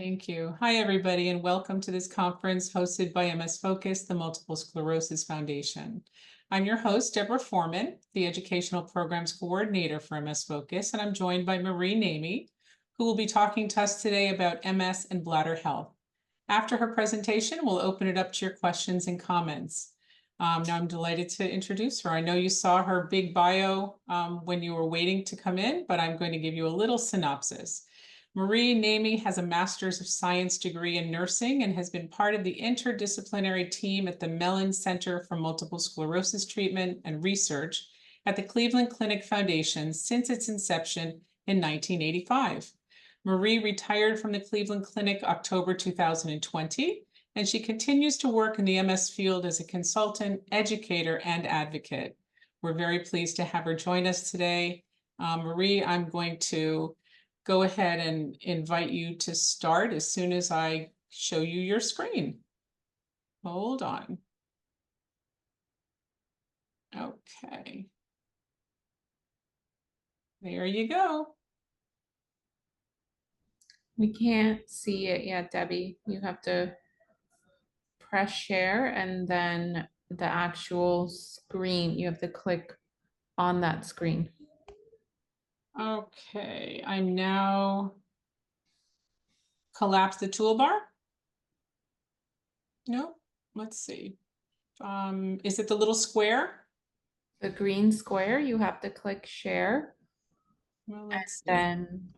Thank you. Hi, everybody, and welcome to this conference hosted by MS Focus, the Multiple Sclerosis Foundation. I'm your host, Deborah Foreman, the Educational Programs Coordinator for MS Focus, and I'm joined by Marie Namey, who will be talking to us today about MS and bladder health. After her presentation, we'll open it up to your questions and comments. Now I'm delighted to introduce her. I know you saw her big bio when you were waiting to come in, but I'm going to give you a little synopsis. Marie Namey has a Master's of Science degree in nursing and has been part of the interdisciplinary team at the Mellon Center for Multiple Sclerosis Treatment and Research at the Cleveland Clinic Foundation since its inception in 1985. Marie retired from the Cleveland Clinic October 2020, and she continues to work in the MS field as a consultant, educator, and advocate. We're very pleased to have her join us today. Marie, I'm going to go ahead and invite you to start as soon as I show you your screen. Hold on. Okay. There you go. We can't see it yet, Debbie. You have to press share and then the actual screen, you have to click on that screen. Okay, I'm now collapse the toolbar. No, let's see. Is it the little square? The green square, you have to click share. Well, let's see. Then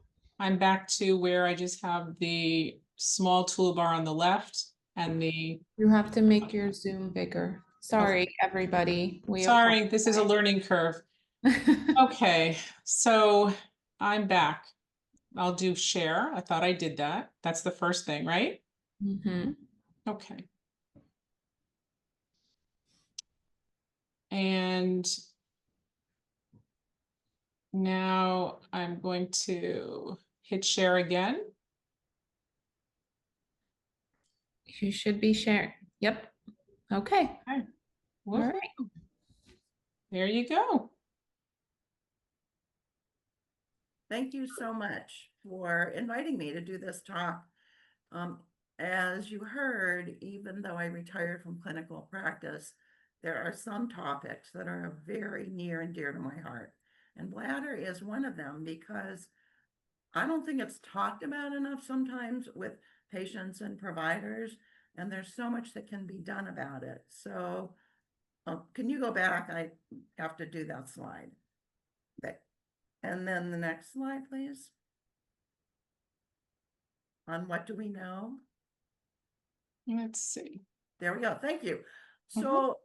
I'm back to where I just have the small toolbar on the left and the. you have to make your Zoom bigger. Sorry, everybody. Sorry, this is a learning curve. Okay, so I'm back. I'll do share. I thought I did that. That's the first thing, right? Mhm. Okay. And now I'm going to hit share again. You should be sharing. Yep. Okay. Okay. All right. There you go. Thank you so much for inviting me to do this talk. As you heard, even though I retired from clinical practice, there are some topics that are very near and dear to my heart. And bladder is one of them because I don't think it's talked about enough sometimes with patients and providers, and there's so much that can be done about it. So can you go back? I have to do that slide. Okay. And then the next slide, please. On what do we know? Let's see. There we go. Thank you. So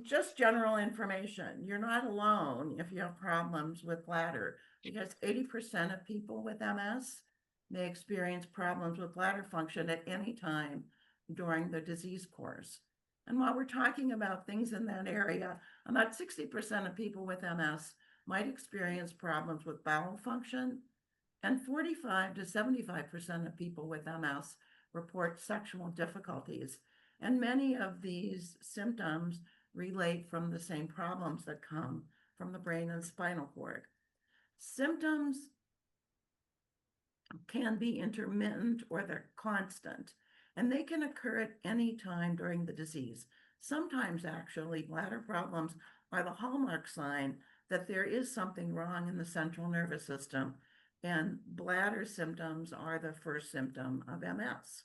just general information. You're not alone if you have problems with bladder, because 80% of people with MS may experience problems with bladder function at any time during the disease course. And while we're talking about things in that area, about 60% of people with MS might experience problems with bowel function, and 45 to 75% of people with MS report sexual difficulties. And many of these symptoms relate from the same problems that come from the brain and spinal cord. Symptoms can be intermittent or they're constant, and they can occur at any time during the disease. Sometimes, actually, bladder problems are the hallmark sign that there is something wrong in the central nervous system, and bladder symptoms are the first symptom of MS.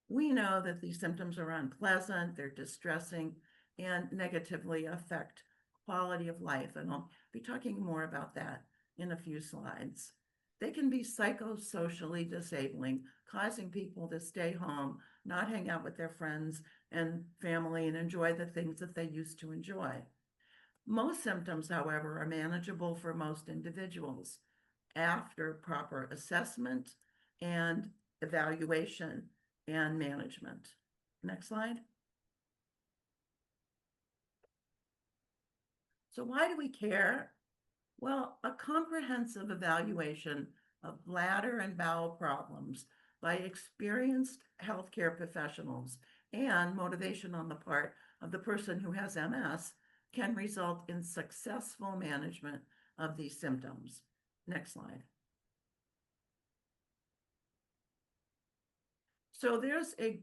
We know that these symptoms are unpleasant, they're distressing, and negatively affect quality of life. And I'll be talking more about that in a few slides. They can be psychosocially disabling, causing people to stay home, not hang out with their friends and family, and enjoy the things that they used to enjoy. Most symptoms, however, are manageable for most individuals after proper assessment and evaluation and management. Next slide. So why do we care? Well, a comprehensive evaluation of bladder and bowel problems by experienced healthcare professionals and motivation on the part of the person who has MS can result in successful management of these symptoms. Next slide. So there's a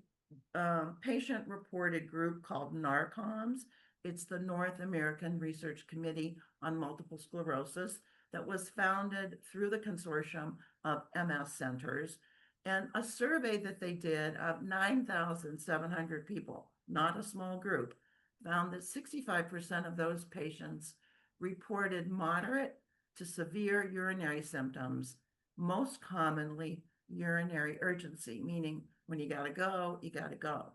patient-reported group called NARCOMS. It's the North American Research Committee on Multiple Sclerosis that was founded through the consortium of MS centers, and a survey that they did of 9,700 people, not a small group, found that 65% of those patients reported moderate to severe urinary symptoms, most commonly urinary urgency, meaning when you gotta go, you gotta go.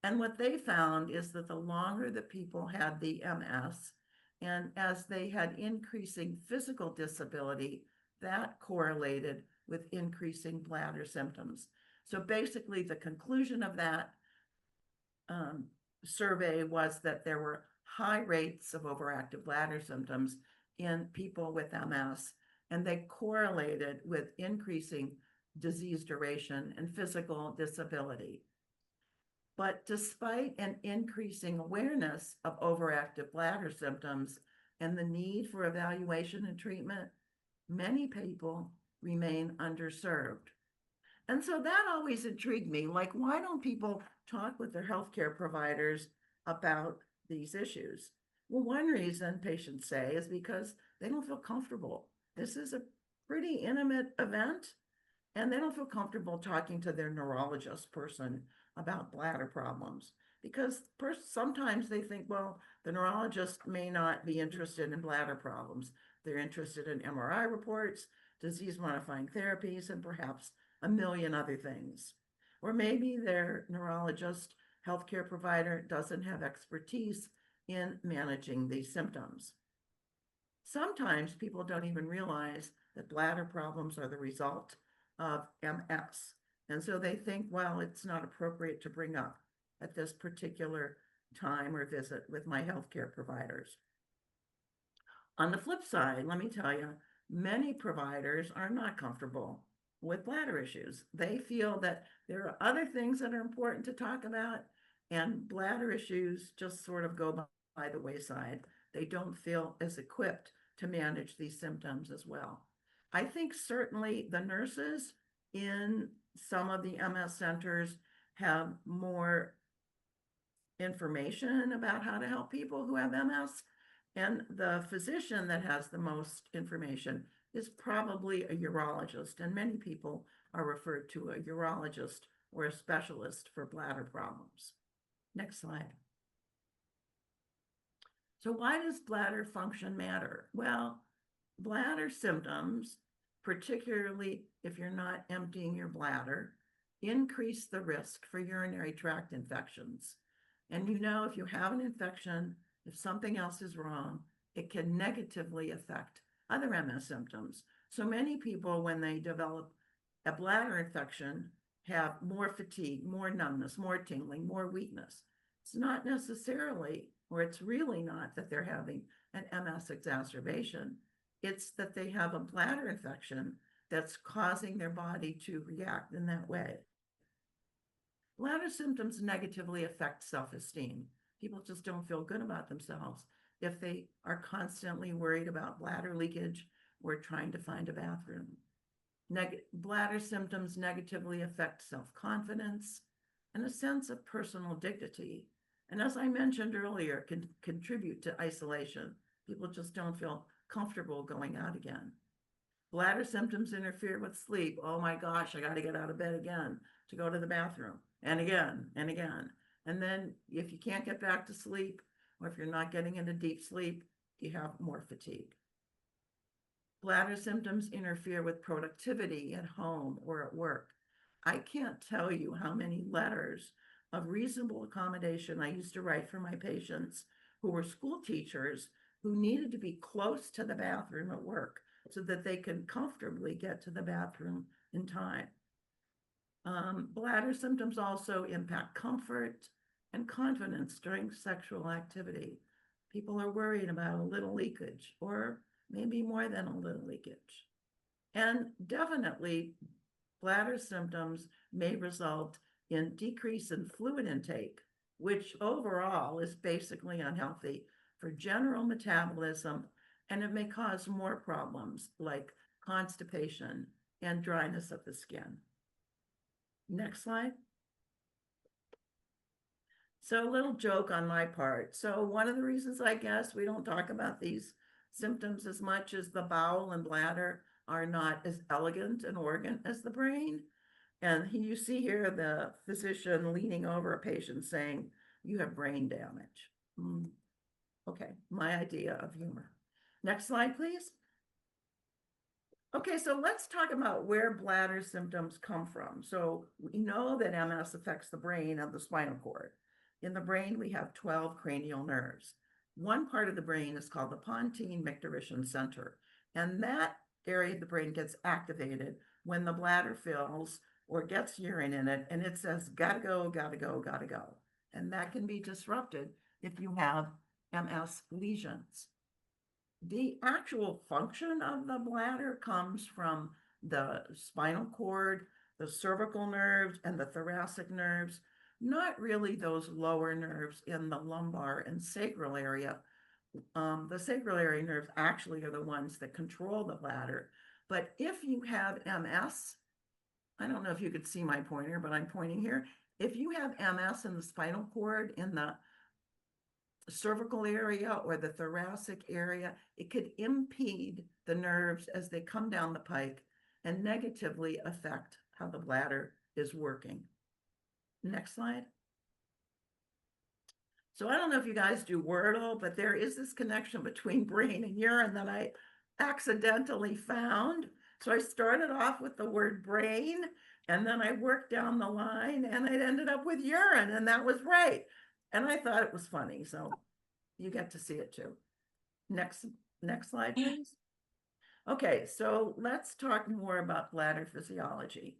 And what they found is that the longer that people had the MS, and as they had increasing physical disability, that correlated with increasing bladder symptoms. So basically, the conclusion of that survey was that there were high rates of overactive bladder symptoms in people with MS, and they correlated with increasing disease duration and physical disability. But despite an increasing awareness of overactive bladder symptoms and the need for evaluation and treatment, many people remain underserved. And so that always intrigued me. Like, why don't people talk with their healthcare providers about these issues? Well, one reason patients say is because they don't feel comfortable. This is a pretty intimate event, and they don't feel comfortable talking to their neurologist person about bladder problems because sometimes they think, well, the neurologist may not be interested in bladder problems. They're interested in MRI reports, disease-modifying therapies, and perhaps a million other things. Or maybe their neurologist, healthcare provider doesn't have expertise in managing these symptoms. Sometimes people don't even realize that bladder problems are the result of MS. And so they think, well, it's not appropriate to bring up at this particular time or visit with my healthcare providers. On the flip side, let me tell you, many providers are not comfortable with bladder issues. They feel that there are other things that are important to talk about, and bladder issues just sort of go by the wayside. They don't feel as equipped to manage these symptoms as well. I think certainly the nurses in some of the MS centers have more information about how to help people who have MS, and the physician that has the most information is probably a urologist, and many people are referred to a urologist or a specialist for bladder problems. Next slide. So why does bladder function matter? Well, bladder symptoms, particularly if you're not emptying your bladder, increase the risk for urinary tract infections. And you know, if you have an infection, if something else is wrong, it can negatively affect other MS symptoms. So many people, when they develop a bladder infection, have more fatigue, more numbness, more tingling, more weakness. It's not necessarily, or it's really not, that they're having an MS exacerbation. It's that they have a bladder infection that's causing their body to react in that way. Bladder symptoms negatively affect self-esteem. People just don't feel good about themselves if they are constantly worried about bladder leakage or trying to find a bathroom. Bladder symptoms negatively affect self-confidence and a sense of personal dignity. And as I mentioned earlier, can contribute to isolation. People just don't feel comfortable going out again. Bladder symptoms interfere with sleep. Oh my gosh, I got to get out of bed again to go to the bathroom, and again and again. And then if you can't get back to sleep, or if you're not getting into deep sleep, you have more fatigue. Bladder symptoms interfere with productivity at home or at work. I can't tell you how many letters of reasonable accommodation I used to write for my patients who were school teachers who needed to be close to the bathroom at work so that they can comfortably get to the bathroom in time. Bladder symptoms also impact comfort and confidence during sexual activity. People are worried about a little leakage, or maybe more than a little leakage. And definitely, bladder symptoms may result in decrease in fluid intake, which overall is basically unhealthy for general metabolism, and it may cause more problems like constipation and dryness of the skin. Next slide. So a little joke on my part. So one of the reasons I guess we don't talk about these symptoms as much as the bowel and bladder are not as elegant an organ as the brain. And you see here the physician leaning over a patient saying, you have brain damage. Okay, my idea of humor. Next slide, please. Okay, so let's talk about where bladder symptoms come from. So we know that MS affects the brain and the spinal cord. In the brain, we have 12 cranial nerves. One part of the brain is called the pontine micturition center. And that area of the brain gets activated when the bladder fills or gets urine in it, and it says, gotta go, gotta go, gotta go. And that can be disrupted if you have MS lesions. The actual function of the bladder comes from the spinal cord, the cervical nerves, and the thoracic nerves, not really those lower nerves in the lumbar and sacral area. The sacral area nerves actually are the ones that control the bladder. But if you have MS, I don't know if you could see my pointer, but I'm pointing here. If you have MS in the spinal cord, in the cervical area or the thoracic area, it could impede the nerves as they come down the pike and negatively affect how the bladder is working. Next slide. So I don't know if you guys do Wordle, but there is this connection between brain and urine that I accidentally found. So I started off with the word brain, and then I worked down the line, and it ended up with urine, and that was right. And I thought it was funny, so you get to see it too. Next slide, please. Okay, so let's talk more about bladder physiology.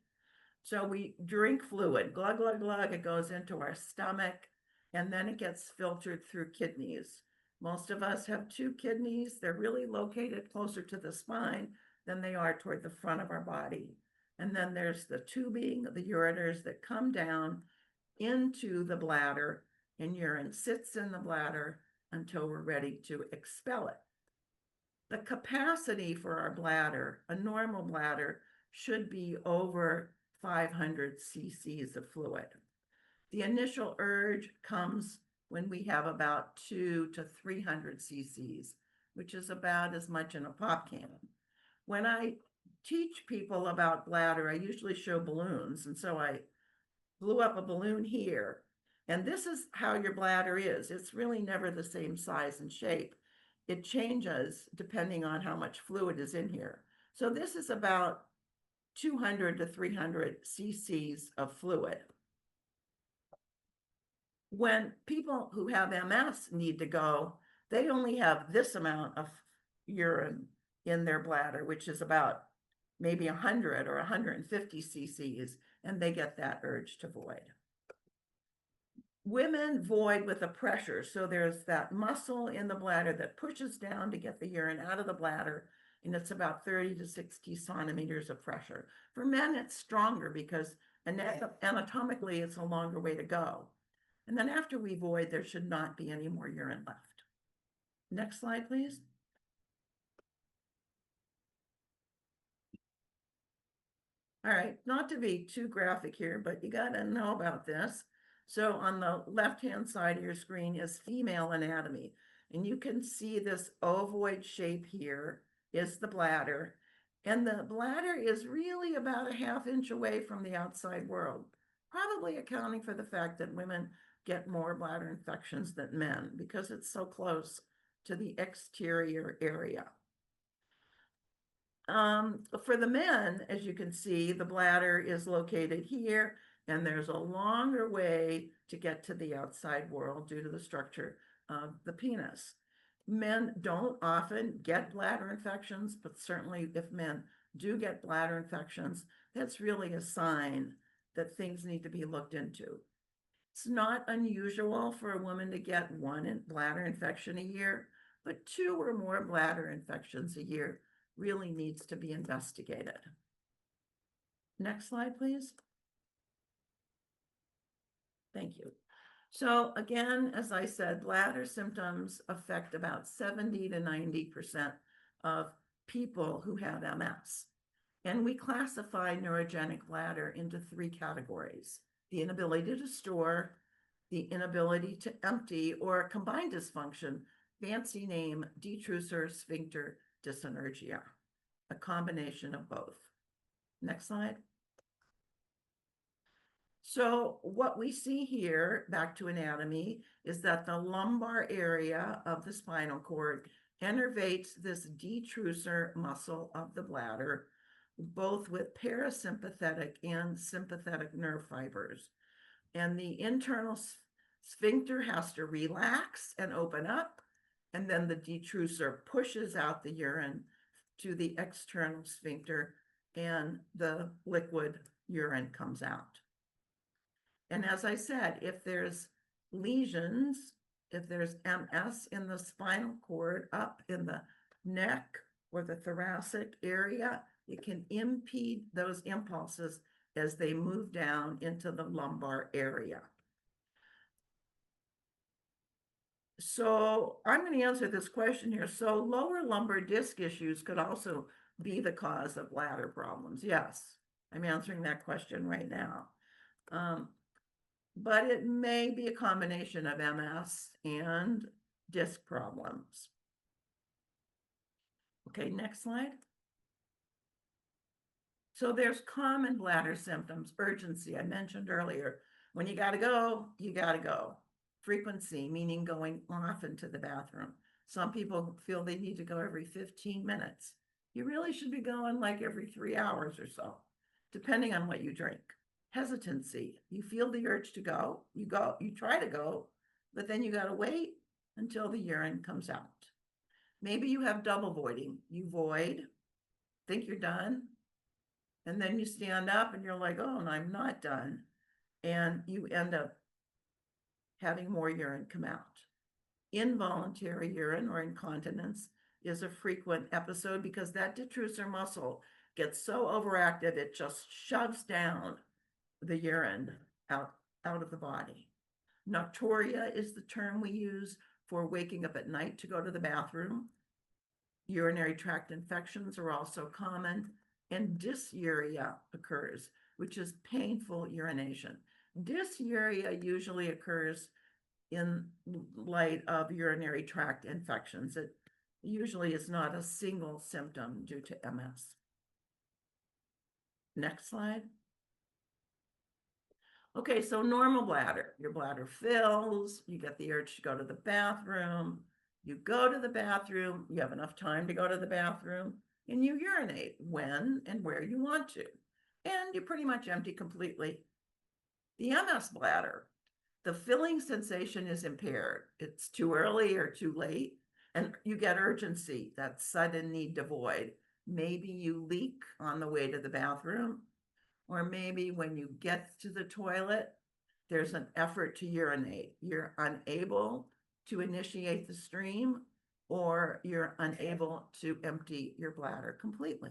So we drink fluid, glug, glug, glug, it goes into our stomach, and then it gets filtered through kidneys. Most of us have 2 kidneys. They're really located closer to the spine than they are toward the front of our body. And then there's the tubing, the ureters that come down into the bladder, and urine sits in the bladder until we're ready to expel it. The capacity for our bladder, a normal bladder, should be over 500 cc's of fluid. The initial urge comes when we have about 200 to 300 cc's, which is about as much in a pop can. When I teach people about bladder, I usually show balloons. And so I blew up a balloon here. And this is how your bladder is. It's really never the same size and shape. It changes depending on how much fluid is in here. So this is about 200 to 300 cc's of fluid. When people who have MS need to go, they only have this amount of urine in their bladder, which is about maybe 100 or 150 cc's, and they get that urge to void. Women void with a pressure. So there's that muscle in the bladder that pushes down to get the urine out of the bladder, and it's about 30 to 60 centimeters of pressure. For men, it's stronger because anatomically, it's a longer way to go. And then after we void, there should not be any more urine left. Next slide, please. All right, not to be too graphic here, but you got to know about this. So on the left-hand side of your screen is female anatomy. And you can see this ovoid shape here is the bladder. And the bladder is really about a ½ inch away from the outside world, probably accounting for the fact that women get more bladder infections than men because it's so close to the exterior area. For the men, as you can see, the bladder is located here, and there's a longer way to get to the outside world due to the structure of the penis. Men don't often get bladder infections, but certainly if men do get bladder infections, that's really a sign that things need to be looked into. It's not unusual for a woman to get 1 bladder infection a year, but 2 or more bladder infections a year really needs to be investigated. Next slide, please. Thank you. So again, as I said, bladder symptoms affect about 70 to 90% of people who have MS. And we classify neurogenic bladder into 3 categories: the inability to store, the inability to empty, or combined dysfunction, fancy name, detrusor sphincter dyssynergia, a combination of both. Next slide. So what we see here, back to anatomy, is that the lumbar area of the spinal cord innervates this detrusor muscle of the bladder, both with parasympathetic and sympathetic nerve fibers. And the internal sphincter has to relax and open up, and then the detrusor pushes out the urine to the external sphincter, and the liquid urine comes out. And as I said, if there's lesions, if there's MS in the spinal cord, up in the neck or the thoracic area, it can impede those impulses as they move down into the lumbar area. So I'm going to answer this question here. So lower lumbar disc issues could also be the cause of bladder problems. Yes, I'm answering that question right now. But it may be a combination of MS and disc problems. Okay, next slide. So there's common bladder symptoms. Urgency, I mentioned earlier. When you got to go, you got to go. Frequency, meaning going often to the bathroom. Some people feel they need to go every 15 minutes. You really should be going like every 3 hours or so, depending on what you drink. Hesitancy, you feel the urge to go, you try to go, but then you got to wait until the urine comes out. Maybe you have double voiding. You void, think you're done, and then you stand up and you're like, oh, and I'm not done. And you end up having more urine come out. Involuntary urine or incontinence is a frequent episode because that detrusor muscle gets so overactive, it just shoves down the urine out of the body. Nocturia is the term we use for waking up at night to go to the bathroom. Urinary tract infections are also common, and dysuria occurs, which is painful urination. Dysuria usually occurs in light of urinary tract infections. It usually is not a single symptom due to MS. Next slide. Okay, so normal bladder, your bladder fills, you get the urge to go to the bathroom, you go to the bathroom, you have enough time to go to the bathroom, and you urinate when and where you want to, and you pretty much empty completely. The MS bladder, the filling sensation is impaired. It's too early or too late, and you get urgency, that sudden need to void. Maybe you leak on the way to the bathroom, or maybe when you get to the toilet, there's an effort to urinate. You're unable to initiate the stream, or you're unable to empty your bladder completely.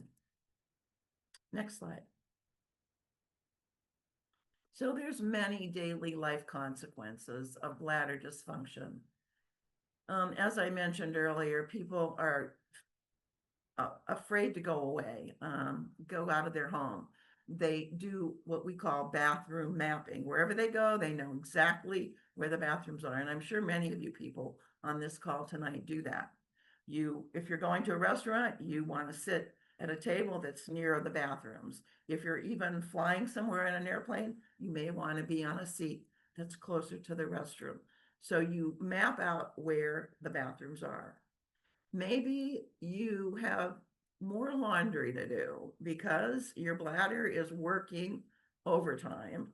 Next slide. So there's many daily life consequences of bladder dysfunction. As I mentioned earlier, people are afraid to go away, go out of their home. They do what we call bathroom mapping. Wherever they go, they know exactly where the bathrooms are. And I'm sure many of you people on this call tonight do that. If you're going to a restaurant, you want to sit at a table that's near the bathrooms. If you're even flying somewhere in an airplane, you may want to be on a seat that's closer to the restroom. So you map out where the bathrooms are. Maybe you have more laundry to do because your bladder is working overtime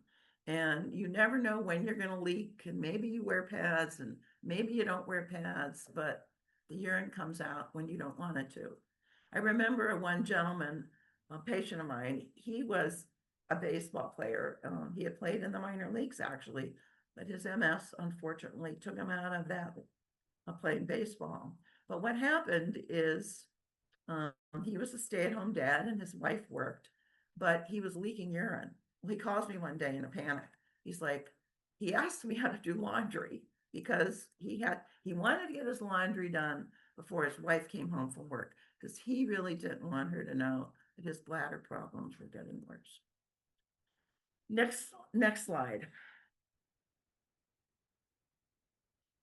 and you never know when you're going to leak, and maybe you wear pads and maybe you don't wear pads, but the urine comes out when you don't want it to. I remember one gentleman, a patient of mine, he was a baseball player. He had played in the minor leagues actually, but his MS unfortunately took him out of that, playing baseball. But what happened is he was a stay-at-home dad and his wife worked, but he was leaking urine. Well, he calls me one day in a panic. He's like, he asked me how to do laundry because he wanted to get his laundry done before his wife came home from work because he really didn't want her to know that his bladder problems were getting worse. Next slide.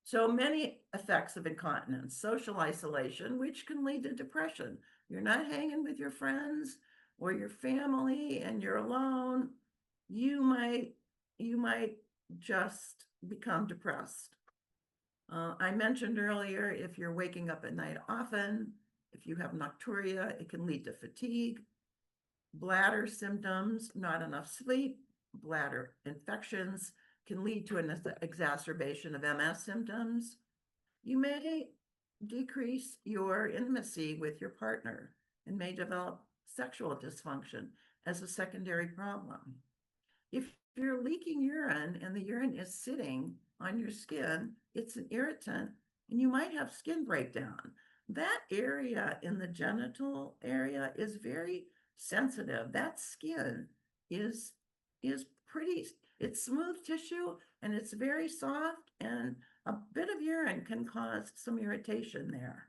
So many effects of incontinence: social isolation, which can lead to depression. You're not hanging with your friends or your family and you're alone. You might just become depressed. I mentioned earlier, if you're waking up at night often, if you have nocturia, it can lead to fatigue. Bladder symptoms: not enough sleep, bladder infections can lead to an exacerbation of MS symptoms. You may decrease your intimacy with your partner and may develop sexual dysfunction as a secondary problem. If you're leaking urine and the urine is sitting on your skin, it's an irritant and you might have skin breakdown. That area in the genital area is very sensitive. That skin is pretty, it's smooth tissue and it's very soft, and a bit of urine can cause some irritation there.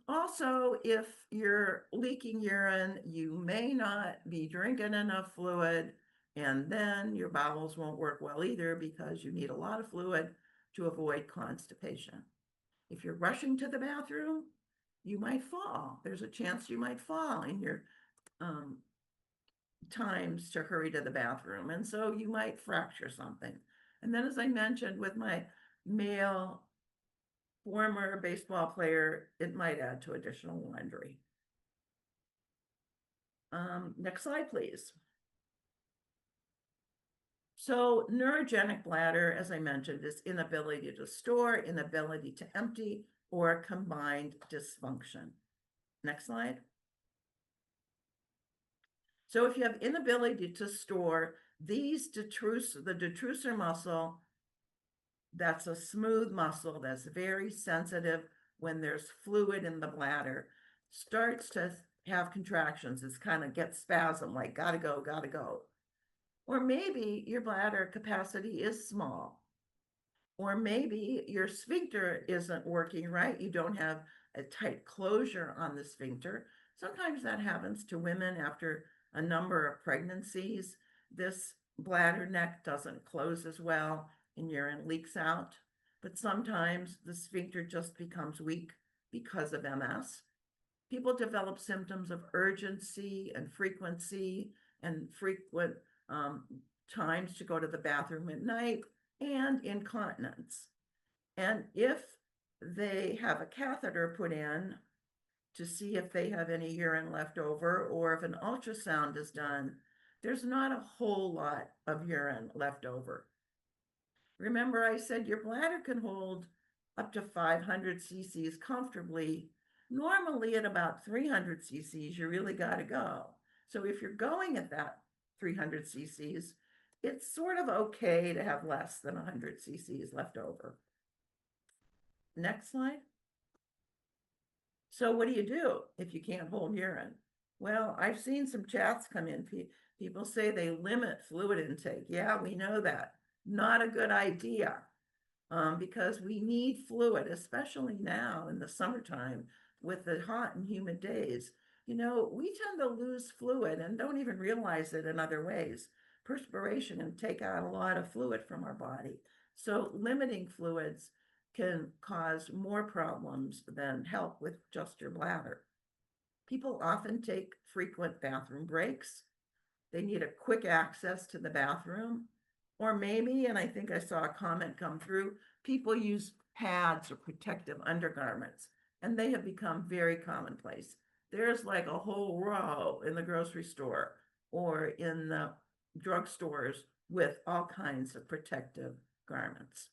Also, if you're leaking urine, you may not be drinking enough fluid, and then your bowels won't work well either because you need a lot of fluid to avoid constipation. If you're rushing to the bathroom, you might fall. There's a chance you might fall in your times to hurry to the bathroom, and so you might fracture something. And then, as I mentioned, with my male former baseball player, it might add to additional laundry. Next slide, please. So neurogenic bladder, as I mentioned, is inability to store, inability to empty, or combined dysfunction. Next slide. So if you have inability to store, the detrusor muscle, that's a smooth muscle that's very sensitive when there's fluid in the bladder, starts to have contractions. It's kind of gets spasm, like gotta go, gotta go. Or maybe your bladder capacity is small. Or maybe your sphincter isn't working right. You don't have a tight closure on the sphincter. Sometimes that happens to women after a number of pregnancies. This bladder neck doesn't close as well and urine leaks out. But sometimes the sphincter just becomes weak because of MS. People develop symptoms of urgency and frequency and frequent times to go to the bathroom at night, and incontinence. And if they have a catheter put in to see if they have any urine left over, or if an ultrasound is done, there's not a whole lot of urine left over. Remember, I said your bladder can hold up to 500 cc's comfortably. Normally at about 300 cc's, you really got to go. So if you're going at that 300 cc's, it's sort of okay to have less than 100 cc's left over. Next slide. So what do you do if you can't hold urine? Well, I've seen some chats come in. People say they limit fluid intake. Yeah, we know that. Not a good idea, because we need fluid, especially now in the summertime with the hot and humid days. You know, we tend to lose fluid and don't even realize it in other ways. Perspiration can take out a lot of fluid from our body. So limiting fluids can cause more problems than help with just your bladder. People often take frequent bathroom breaks. They need a quick access to the bathroom. Or maybe, and I think I saw a comment come through, people use pads or protective undergarments, and they have become very commonplace. There's like a whole row in the grocery store or in the drugstores with all kinds of protective garments.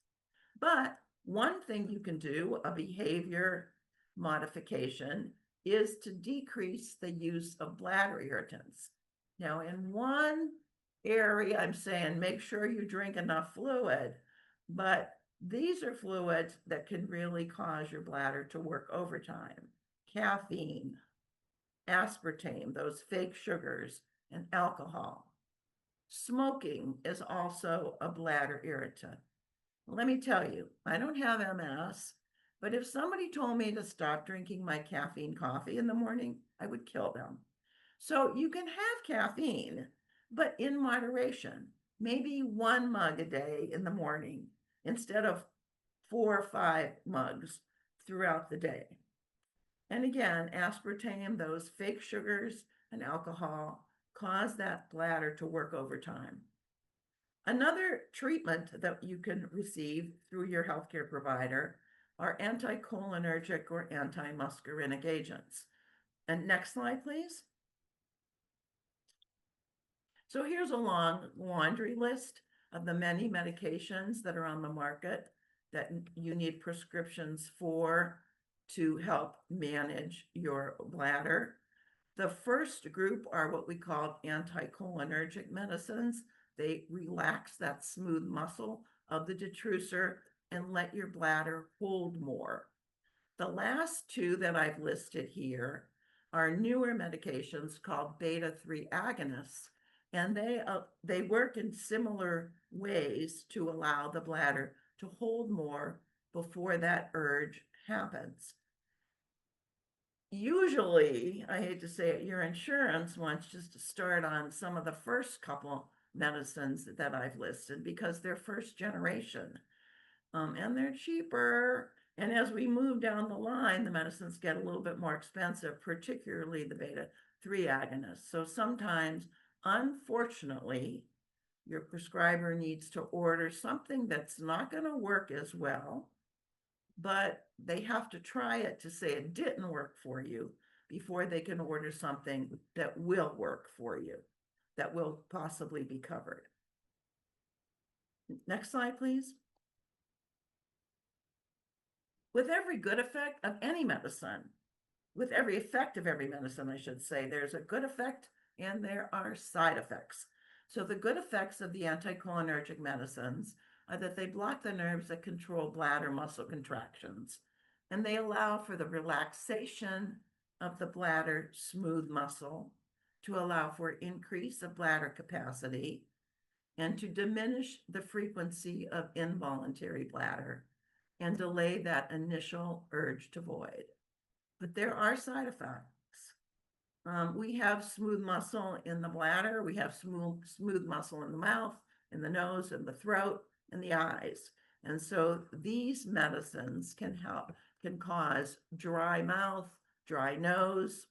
But one thing you can do, a behavior modification, is to decrease the use of bladder irritants. Now, in one area, I'm saying make sure you drink enough fluid, but these are fluids that can really cause your bladder to work overtime. Caffeine, aspartame, those fake sugars, and alcohol. Smoking is also a bladder irritant. Let me tell you, I don't have MS, but if somebody told me to stop drinking my caffeine coffee in the morning, I would kill them. So you can have caffeine, but in moderation, maybe 1 mug a day in the morning instead of 4 or 5 mugs throughout the day. And again, aspartame, those fake sugars and alcohol cause that bladder to work overtime. Another treatment that you can receive through your healthcare provider are anticholinergic or antimuscarinic agents. And next slide, please. So here's a long laundry list of the many medications that are on the market that you need prescriptions for to help manage your bladder. The first group are what we call anticholinergic medicines. They relax that smooth muscle of the detrusor and let your bladder hold more. The last two that I've listed here are newer medications called beta-3 agonists, and they work in similar ways to allow the bladder to hold more before that urge happens. Usually, I hate to say it, your insurance wants just to start on some of the first couple medicines that I've listed because they're first generation, and they're cheaper. And as we move down the line, the medicines get a little bit more expensive, particularly the beta-3 agonists. So sometimes, unfortunately, your prescriber needs to order something that's not going to work as well, but they have to try it to say it didn't work for you before they can order something that will work for you, that will possibly be covered. Next slide, please. With every good effect of any medicine, with every effect of every medicine, I should say, there's a good effect and there are side effects. So the good effects of the anticholinergic medicines are that they block the nerves that control bladder muscle contractions, and they allow for the relaxation of the bladder smooth muscle to allow for increase of bladder capacity and to diminish the frequency of involuntary bladder and delay that initial urge to void. But there are side effects. We have smooth muscle in the bladder. We have smooth muscle in the mouth, in the nose, in the throat, and the eyes. And so these medicines can cause dry mouth, dry nose.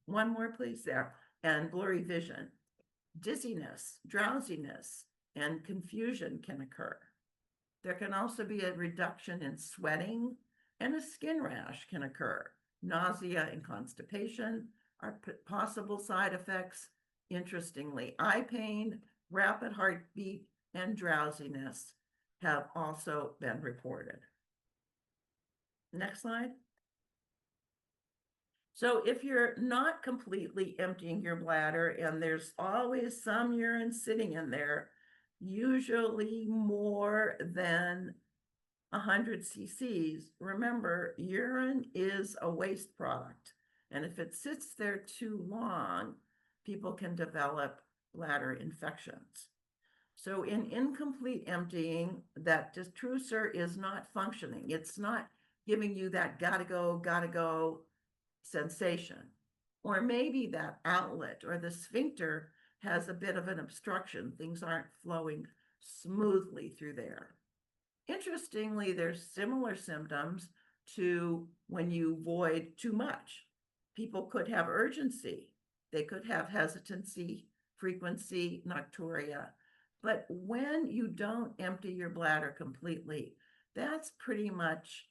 One more, please, there. And blurry vision. Dizziness, drowsiness, and confusion can occur. There can also be a reduction in sweating, and a skin rash can occur. Nausea and constipation are possible side effects. Interestingly, eye pain, rapid heartbeat, and drowsiness have also been reported. Next slide. So if you're not completely emptying your bladder and there's always some urine sitting in there, usually more than 100 cc's, remember, urine is a waste product. And if it sits there too long, people can develop bladder infections. So in incomplete emptying, that detrusor is not functioning. It's not giving you that gotta go sensation. Or maybe that outlet or the sphincter has a bit of an obstruction. Things aren't flowing smoothly through there. Interestingly, there's similar symptoms to when you void too much. People could have urgency. They could have hesitancy, frequency, nocturia. But when you don't empty your bladder completely, that's pretty much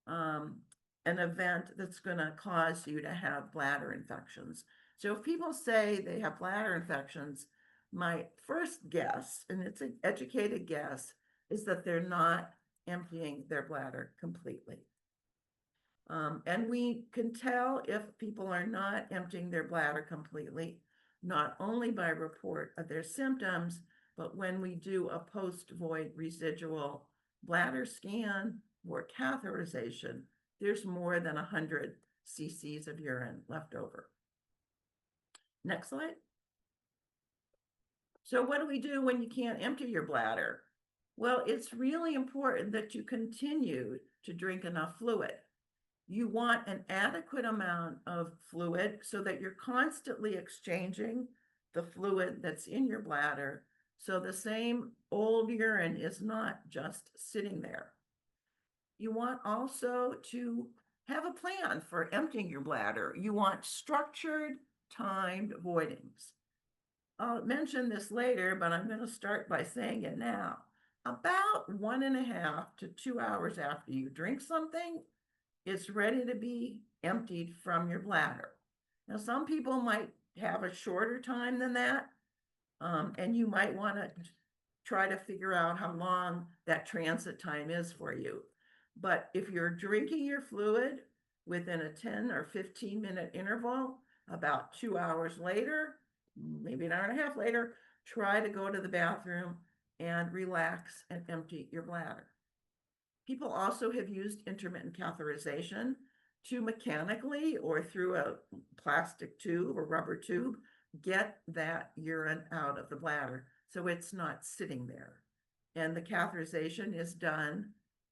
an event that's going to cause you to have bladder infections. So if people say they have bladder infections, my first guess, and it's an educated guess, is that they're not emptying their bladder completely. And we can tell if people are not emptying their bladder completely, not only by report of their symptoms, but when we do a post-void residual bladder scan or catheterization, there's more than 100 cc's of urine left over. Next slide. So what do we do when you can't empty your bladder? Well, it's really important that you continue to drink enough fluid. You want an adequate amount of fluid so that you're constantly exchanging the fluid that's in your bladder. So the same old urine is not just sitting there. You want also to have a plan for emptying your bladder. You want structured, timed voidings. I'll mention this later, but I'm going to start by saying it now. About 1.5 to 2 hours after you drink something, it's ready to be emptied from your bladder. Now, some people might have a shorter time than that, and you might want to try to figure out how long that transit time is for you. But if you're drinking your fluid within a 10 or 15-minute interval, about 2 hours later, maybe an hour and a half later, try to go to the bathroom and relax and empty your bladder. People also have used intermittent catheterization to mechanically or through a plastic tube or rubber tube get that urine out of the bladder so it's not sitting there. And the catheterization is done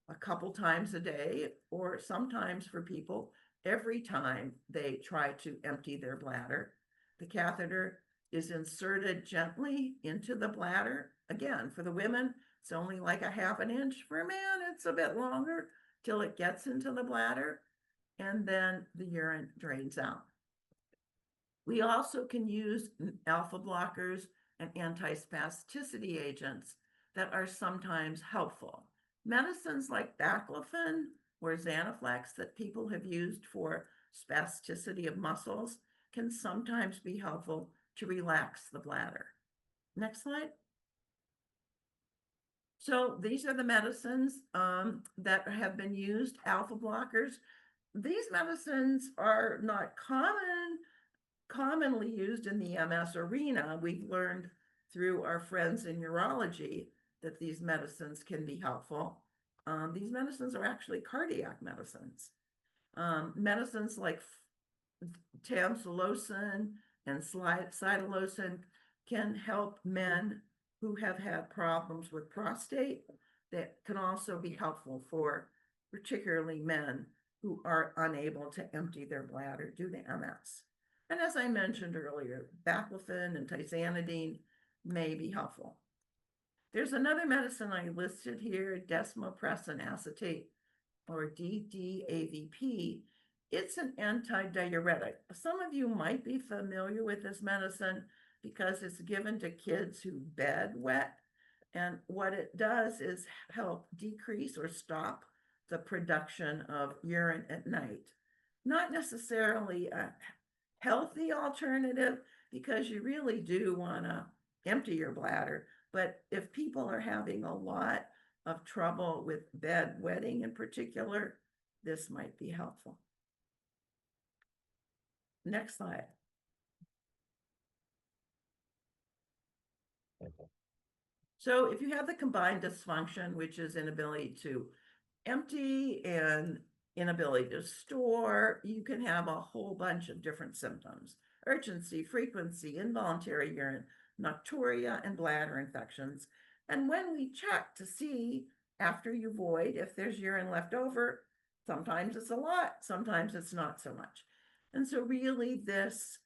a couple times a day, or sometimes for people every time they try to empty their bladder. The catheter is inserted gently into the bladder. Again, for the women, it's only like 1/2 inch. For a man, it's a bit longer till it gets into the bladder, and then the urine drains out. We also can use alpha blockers and antispasticity agents that are sometimes helpful. Medicines like baclofen or Xanaflex that people have used for spasticity of muscles can sometimes be helpful to relax the bladder. Next slide. So these are the medicines that have been used, alpha blockers. These medicines are not commonly used in the MS arena. We've learned through our friends in urology that these medicines can be helpful. These medicines are actually cardiac medicines. Medicines like tamsulosin and cytalosin can help men who have had problems with prostate. That can also be helpful for particularly men who are unable to empty their bladder due to MS. And as I mentioned earlier, baclofen and tizanidine may be helpful. There's another medicine I listed here, desmopressin acetate, or DDAVP. It's an antidiuretic. Some of you might be familiar with this medicine because it's given to kids who bedwet. And what it does is help decrease or stop the production of urine at night. Not necessarily a healthy alternative, because you really do want to empty your bladder. But if people are having a lot of trouble with bedwetting in particular, this might be helpful. Next slide. So if you have the combined dysfunction, which is inability to empty and inability to store, you can have a whole bunch of different symptoms: urgency, frequency, involuntary urine, nocturia, and bladder infections. And when we check to see after you void if there's urine left over, sometimes it's a lot, sometimes it's not so much. And so really this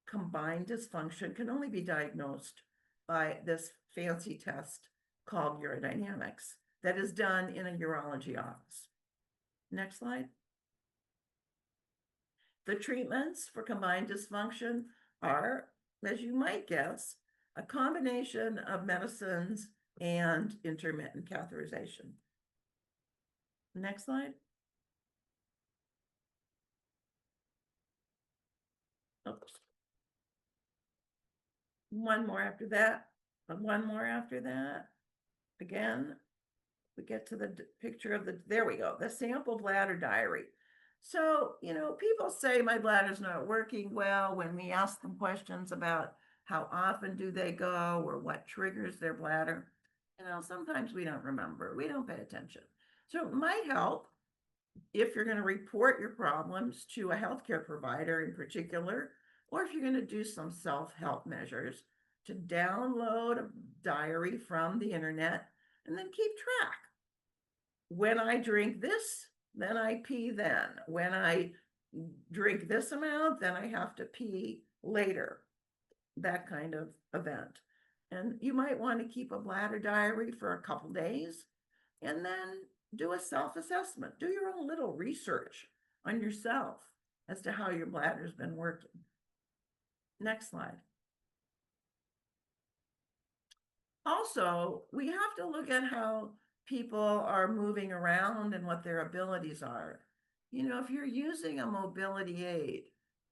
combined dysfunction can only be diagnosed by this fancy test called urodynamics that is done in a urology office. Next slide. The treatments for combined dysfunction are, as you might guess, a combination of medicines and intermittent catheterization. Next slide. Oops. One more after that, and one more after that. Again, we get to the picture of there we go, the sample bladder diary. So, people say my bladder's not working well when we ask them questions about how often do they go or what triggers their bladder. Sometimes we don't remember, we don't pay attention. So it might help if you're going to report your problems to a healthcare provider in particular, or if you're going to do some self-help measures, to download a diary from the internet and then keep track. When I drink this then I pee then. When I drink this amount, then I have to pee later. That kind of event. And you might want to keep a bladder diary for a couple days and then do a self-assessment. Do your own little research on yourself as to how your bladder's been working. Next slide. Also, we have to look at how people are moving around and what their abilities are. You know, if you're using a mobility aid,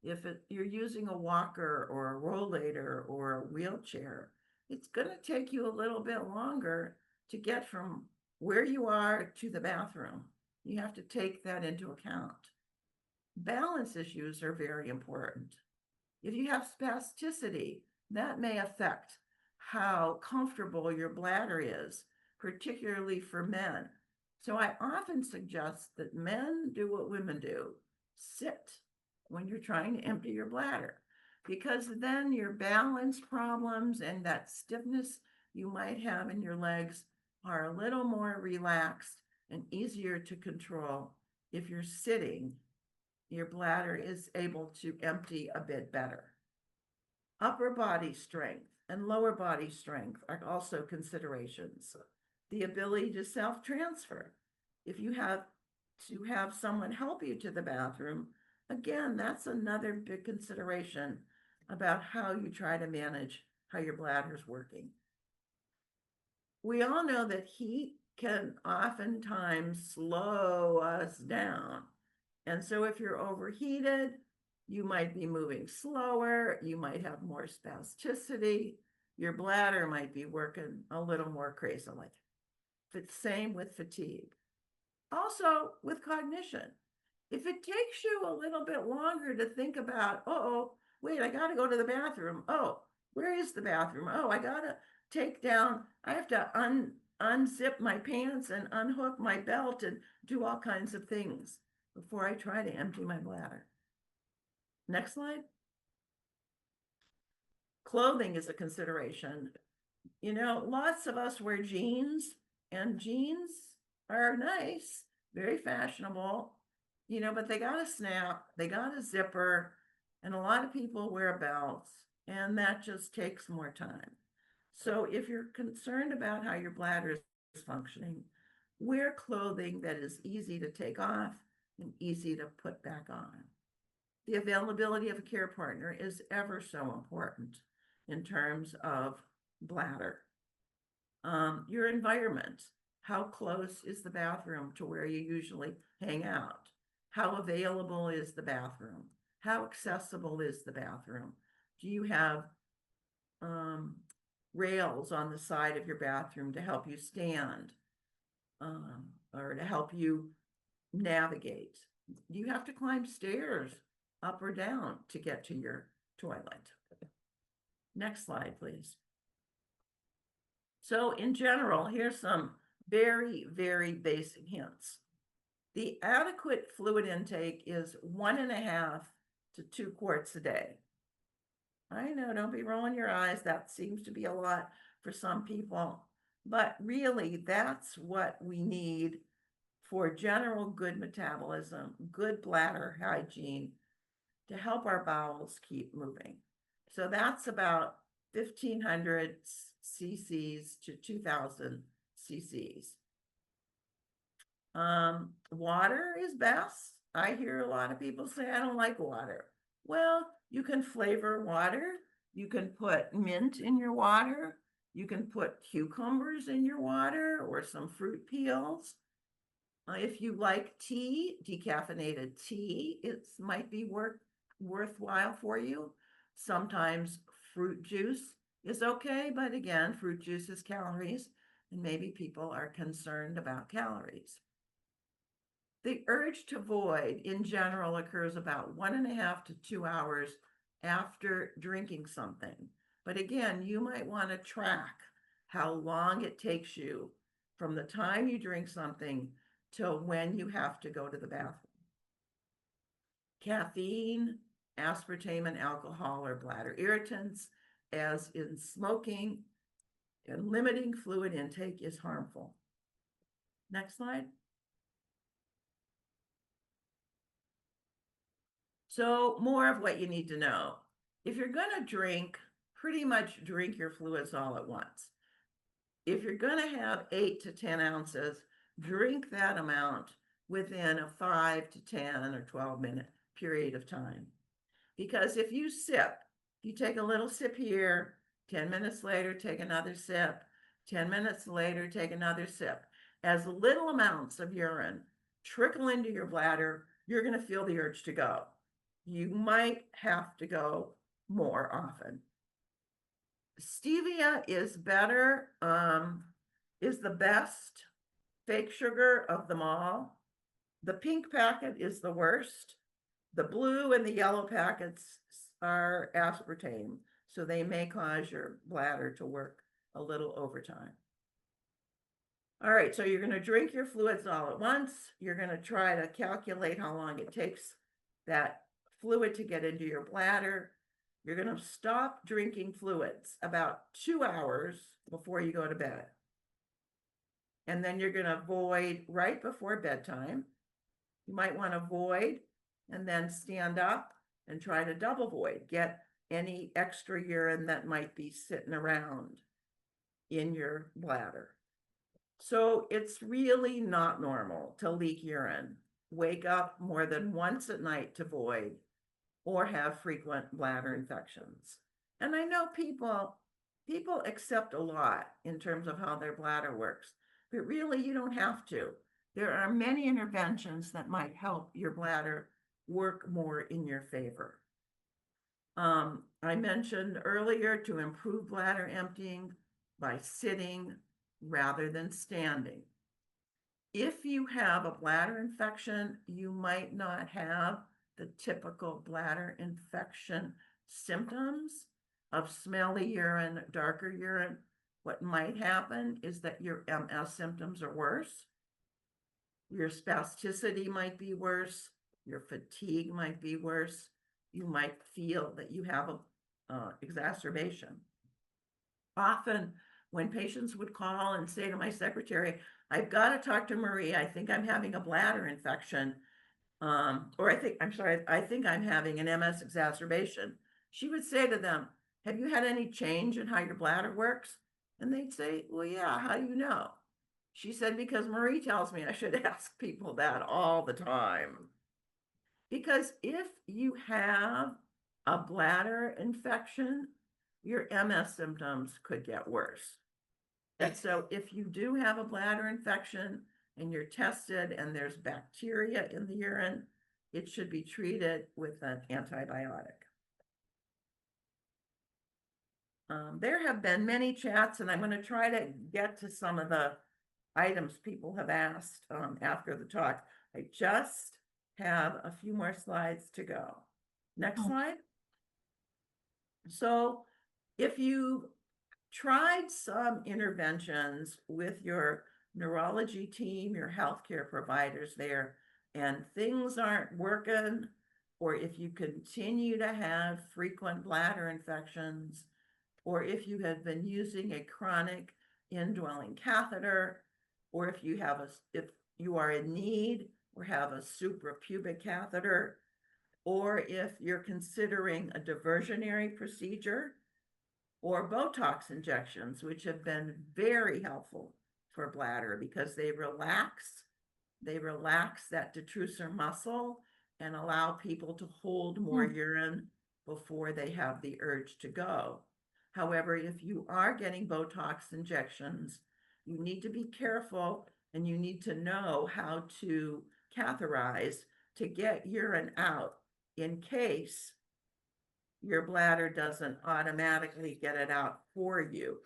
you're using a walker or a rollator or a wheelchair, it's going to take you a little bit longer to get from where you are to the bathroom. You have to take that into account. Balance issues are very important. If you have spasticity, that may affect how comfortable your bladder is, particularly for men. So I often suggest that men do what women do, sit when you're trying to empty your bladder, because then your balance problems and that stiffness you might have in your legs are a little more relaxed and easier to control. If you're sitting, your bladder is able to empty a bit better. Upper body strength and lower body strength are also considerations. The ability to self-transfer. If you have to have someone help you to the bathroom, again, that's another big consideration about how you try to manage how your bladder's working. We all know that heat can oftentimes slow us down. And so if you're overheated, you might be moving slower, you might have more spasticity, your bladder might be working a little more crazily. Same with fatigue. Also with cognition. If it takes you a little bit longer to think about, oh, wait, I gotta go to the bathroom. Oh, where is the bathroom? Oh, I have to unzip my pants and unhook my belt and do all kinds of things before I try to empty my bladder. Next slide. Clothing is a consideration. You know, lots of us wear jeans, and jeans are nice, very fashionable, you know, but they got a snap, they got a zipper, and a lot of people wear belts, and that just takes more time. So if you're concerned about how your bladder is functioning, wear clothing that is easy to take off and easy to put back on. The availability of a care partner is ever so important in terms of bladder. Your environment, how close is the bathroom to where you usually hang out? How available is the bathroom? How accessible is the bathroom? Do you have rails on the side of your bathroom to help you stand or to help you navigate? Do you have to climb stairs up or down to get to your toilet? Next slide, please. So in general, here's some very, very basic hints. The adequate fluid intake is 1.5 to 2 quarts a day. I know, don't be rolling your eyes. That seems to be a lot for some people, but really that's what we need for general good metabolism, good bladder hygiene, to help our bowels keep moving. So that's about 1,500 cc's to 2,000 cc's. Water is best. I hear a lot of people say, I don't like water. Well, you can flavor water. You can put mint in your water. You can put cucumbers in your water or some fruit peels. If you like tea, decaffeinated tea, it might be worthwhile for you. Sometimes fruit juice is okay, but again, fruit juice is calories, and maybe people are concerned about calories. The urge to void in general occurs about 1.5 to 2 hours after drinking something. But again, you might want to track how long it takes you from the time you drink something till when you have to go to the bathroom. Caffeine, aspartame, and alcohol are bladder irritants, as in smoking, and limiting fluid intake is harmful. Next slide. So more of what you need to know. If you're going to drink, pretty much drink your fluids all at once. If you're going to have 8 to 10 ounces, drink that amount within a 5 to 10 or 12-minute period of time. Because if you sip, you take a little sip here, 10 minutes later, take another sip, 10 minutes later, take another sip. As little amounts of urine trickle into your bladder, you're going to feel the urge to go. You might have to go more often. Stevia is better, is the best fake sugar of them all. The pink packet is the worst. The blue and the yellow packets are aspartame, so they may cause your bladder to work a little overtime. All right, so you're going to drink your fluids all at once. You're going to try to calculate how long it takes that fluid to get into your bladder. You're going to stop drinking fluids about 2 hours before you go to bed. And then you're going to void right before bedtime. You might want to void and then stand up and try to double void. Get any extra urine that might be sitting around in your bladder. So it's really not normal to leak urine, wake up more than once at night to void, or have frequent bladder infections. And I know people accept a lot in terms of how their bladder works, but really you don't have to. There are many interventions that might help your bladder work more in your favor. I mentioned earlier to improve bladder emptying by sitting rather than standing. If you have a bladder infection, you might not have the typical bladder infection symptoms of smelly urine, darker urine. What might happen is that your MS symptoms are worse. Your spasticity might be worse. Your fatigue might be worse. You might feel that you have an exacerbation. Often when patients would call and say to my secretary, I've got to talk to Marie, I think I'm having a bladder infection, or I think I'm having an MS exacerbation. She would say to them, have you had any change in how your bladder works? And they'd say, well, yeah, how do you know? She said, because Marie tells me I should ask people that all the time. Because if you have a bladder infection, your MS symptoms could get worse. And so if you do have a bladder infection and you're tested and there's bacteria in the urine, it should be treated with an antibiotic. There have been many chats, and I'm going to try to get to some of the items people have asked after the talk. I just have a few more slides to go. Next slide. So if you tried some interventions with your neurology team, your healthcare providers there, and things aren't working, or if you continue to have frequent bladder infections, or if you have been using a chronic indwelling catheter, or if you are in need or have a suprapubic catheter, or if you're considering a diversionary procedure or Botox injections, which have been very helpful for bladder because they relax that detrusor muscle and allow people to hold more urine before they have the urge to go. However, if you are getting Botox injections, you need to be careful and you need to know how to catheterize to get urine out in case your bladder doesn't automatically get it out for you.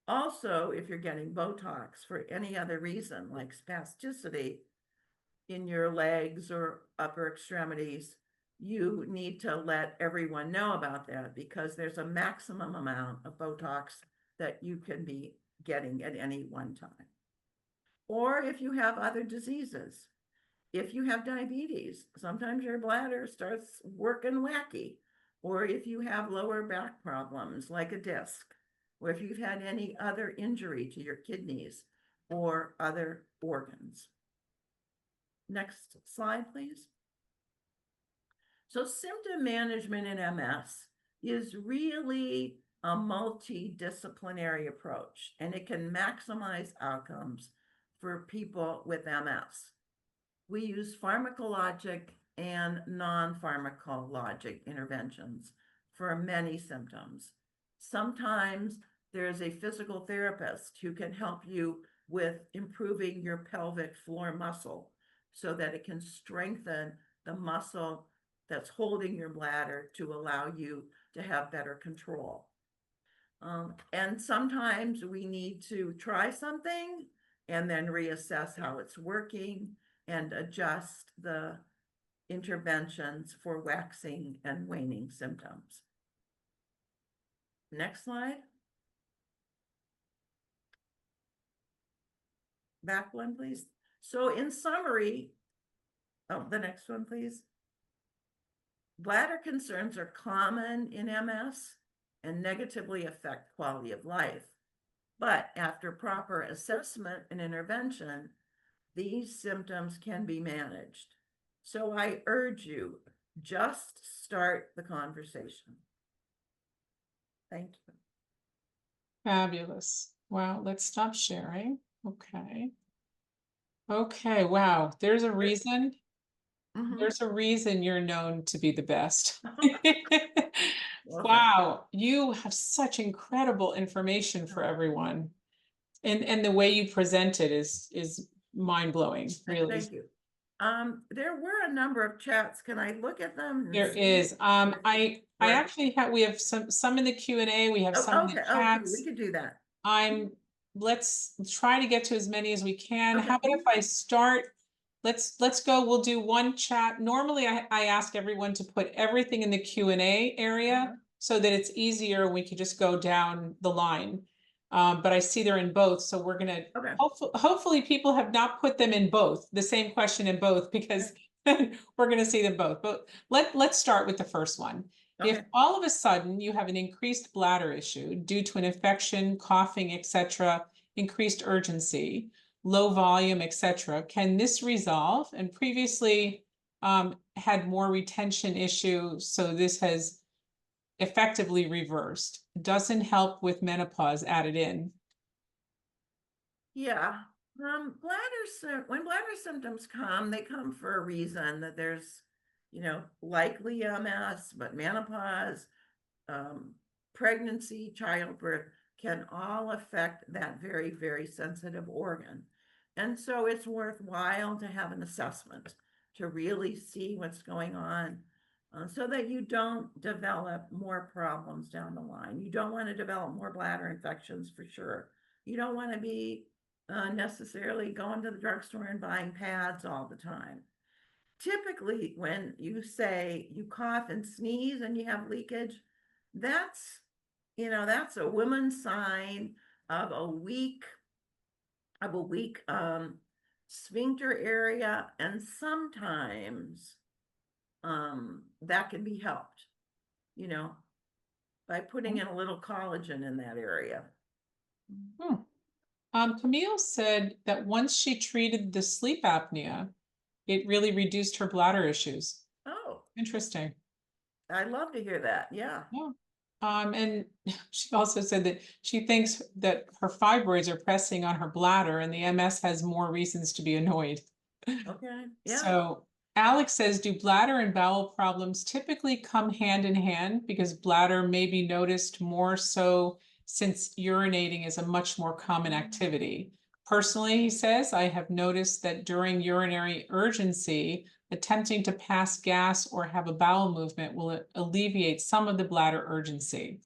Also, if you're getting Botox for any other reason, like spasticity in your legs or upper extremities, you need to let everyone know about that because there's a maximum amount of Botox that you can be getting at any one time. Or if you have other diseases, if you have diabetes, sometimes your bladder starts working wacky. Or if you have lower back problems like a disc, or if you've had any other injury to your kidneys or other organs. Next slide, please. So symptom management in MS is really a multidisciplinary approach, and it can maximize outcomes for people with MS. We use pharmacologic and non-pharmacologic interventions for many symptoms. Sometimes there's a physical therapist who can help you with improving your pelvic floor muscle so that it can strengthen the muscle that's holding your bladder to allow you to have better control. And sometimes we need to try something and then reassess how it's working and adjust the interventions for waxing and waning symptoms. Next slide. Back one, please. So in summary, oh, the next one, please. Bladder concerns are common in MS and negatively affect quality of life. But after proper assessment and intervention, these symptoms can be managed. So I urge you, just start the conversation. Thank you. Fabulous. Wow, let's stop sharing. Okay. Okay, wow. There's a reason. Mhm. There's a reason you're known to be the best. Well, Wow, you have such incredible information for everyone. And the way you present it is mind-blowing, really. thank you. There were a number of chats. Can I look at them? and There see? is. I Right. actually have we have some in the Q&A, we have some in Okay, the okay, we chats. could do that. Let's try to get to as many as we can. Okay. How about if I start? Let's go. We'll do one chat. Normally I ask everyone to put everything in the Q&A area so that it's easier. We could just go down the line. But I see they're in both. So we're gonna Okay. hopefully people have not put them in both, the same question in both, because we're gonna see them both. But let's start with the first one. If Okay. all of a sudden you have an increased bladder issue due to an infection, coughing, etc., increased urgency, low volume, etc., can this resolve? And previously had more retention issue, so this has effectively reversed. Doesn't help with menopause added in. Yeah. When bladder symptoms come, they come for a reason that there's, likely MS, but menopause, pregnancy, childbirth can all affect that very, very sensitive organ. And so it's worthwhile to have an assessment to really see what's going on so that you don't develop more problems down the line. You don't want to develop more bladder infections for sure. You don't want to be necessarily going to the drugstore and buying pads all the time. Typically, when you say you cough and sneeze and you have leakage, that's a woman's sign of a weak sphincter area, and sometimes that can be helped, by putting in a little collagen in that area. Camille said that once she treated the sleep apnea, it really reduced her bladder issues. Oh, Interesting. I'd love to hear that. Yeah. Yeah. And she also said that she thinks that her fibroids are pressing on her bladder and the MS has more reasons to be annoyed. Okay. Yeah. So Alex says, do bladder and bowel problems typically come hand in hand because bladder may be noticed more so since urinating is a much more common activity? Personally, he says, I have noticed that during urinary urgency, attempting to pass gas or have a bowel movement will alleviate some of the bladder urgency.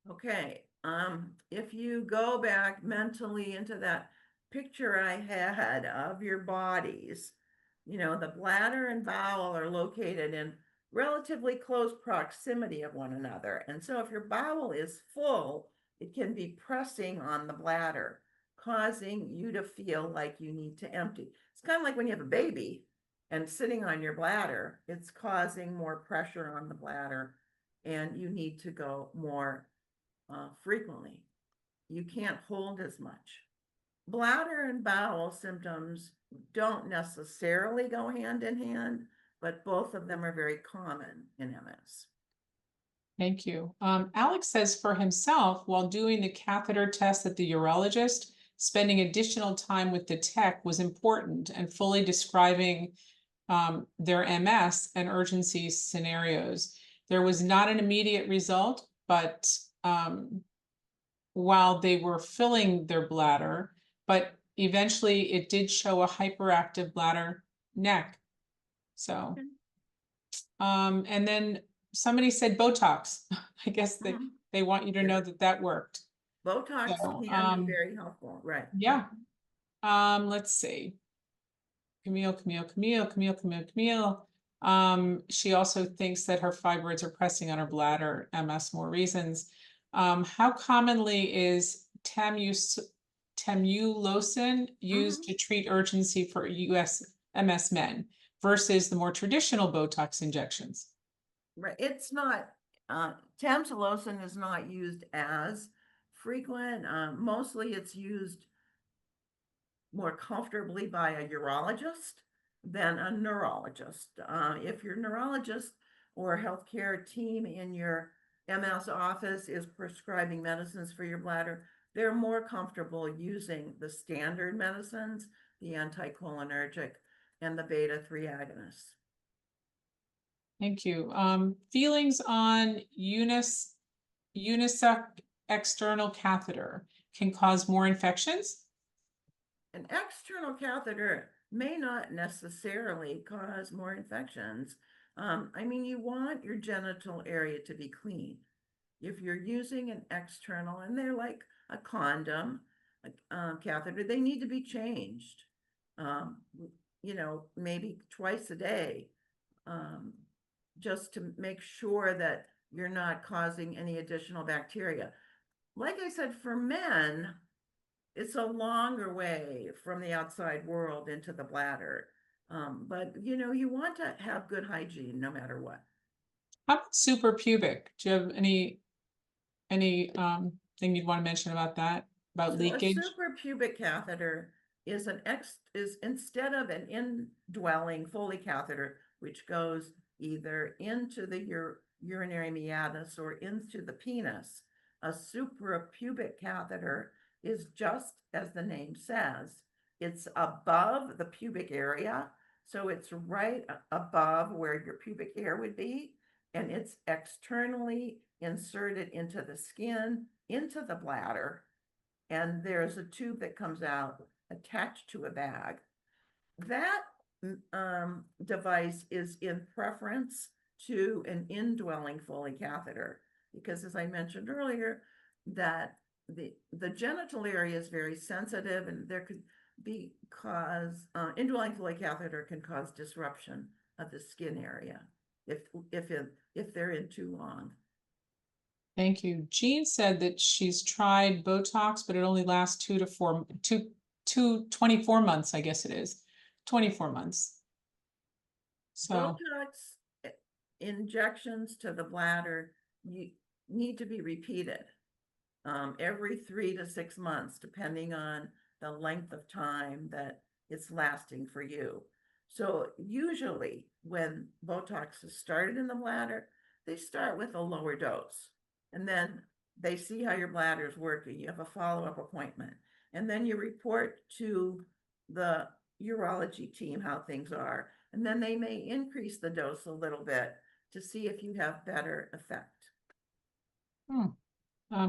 Okay. If you go back mentally into that picture I had of your bodies, the bladder and bowel are located in relatively close proximity of one another. And so if your bowel is full, it can be pressing on the bladder, causing you to feel like you need to empty. It's kind of like when you have a baby and sitting on your bladder, it's causing more pressure on the bladder and you need to go more frequently. You can't hold as much. Bladder and bowel symptoms don't necessarily go hand in hand, but both of them are very common in MS. Thank you. Alex says for himself, while doing the catheter test at the urologist, spending additional time with the tech was important and fully describing their MS and urgency scenarios. There was not an immediate result, but while they were filling their bladder, but eventually it did show a hyperactive bladder neck. So, and then somebody said Botox. I guess they want you to know that that worked. Botox So, can be very helpful, right? Yeah. Let's see. Camille. She also thinks that her fibroids are pressing on her bladder, MS, more reasons. How commonly is tamulocin used to treat urgency for US MS men versus the more traditional Botox injections? Right, it's not, tamsulosin is not used as frequent. Mostly it's used more comfortably by a urologist than a neurologist. If your neurologist or healthcare team in your MS office is prescribing medicines for your bladder, they're more comfortable using the standard medicines, the anticholinergic and the beta-3 agonists. Thank you. Feelings on unisuck external catheter can cause more infections? An external catheter may not necessarily cause more infections. I mean, you want your genital area to be clean. If you're using an external, and they're like a condom, catheter, they need to be changed. Maybe twice a day, just to make sure that you're not causing any additional bacteria. Like I said, for men, it's a longer way from the outside world into the bladder. But you want to have good hygiene no matter what. How about suprapubic? Do you have any thing you'd want to mention about that? About So leakage? a suprapubic catheter is instead of an indwelling Foley catheter, which goes either into the urinary meatus or into the penis, a suprapubic catheter is just as the name says. It's above the pubic area, so it's right above where your pubic hair would be, and it's externally inserted into the skin, into the bladder, and there's a tube that comes out attached to a bag. That device is in preference to an indwelling Foley catheter, because as I mentioned earlier, that the genital area is very sensitive, and there could be indwelling Foley catheter can cause disruption of the skin area if they're in too long. Thank you. Jean said that she's tried Botox, but it only lasts 24 months, I guess it is. 24 months. So Botox injections to the bladder need to be repeated every 3 to 6 months, depending on the length of time that it's lasting for you. So usually when Botox is started in the bladder, they start with a lower dose, and then they see how your bladder is working. You have a follow-up appointment, and then you report to the urology team how things are, and then they may increase the dose a little bit to see if you have better effect.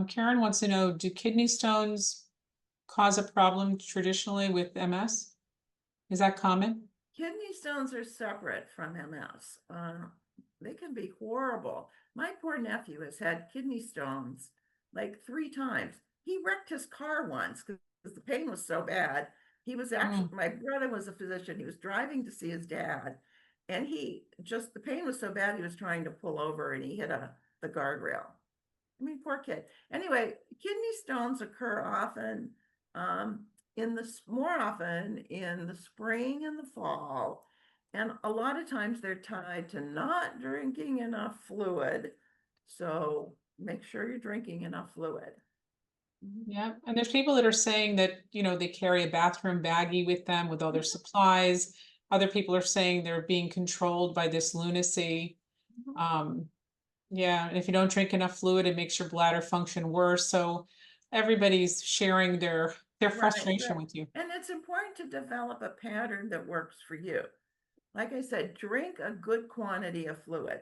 Karen wants to know, do kidney stones cause a problem traditionally with MS? Is that common? Kidney stones are separate from MS. They can be horrible. My poor nephew has had kidney stones like 3 times. He wrecked his car once because the pain was so bad. He was actually, my brother was a physician. He was driving to see his dad, and the pain was so bad, he was trying to pull over and he hit the guardrail. I mean, poor kid. Anyway, kidney stones occur often, more often in the spring and the fall. And a lot of times they're tied to not drinking enough fluid. So make sure you're drinking enough fluid. Yeah, and there's people that are saying that, they carry a bathroom baggie with them with all their supplies. Other people are saying they're being controlled by this lunacy. Yeah, and if you don't drink enough fluid, it makes your bladder function worse. So everybody's sharing their frustration right. with you. And it's important to develop a pattern that works for you. Like I said, drink a good quantity of fluid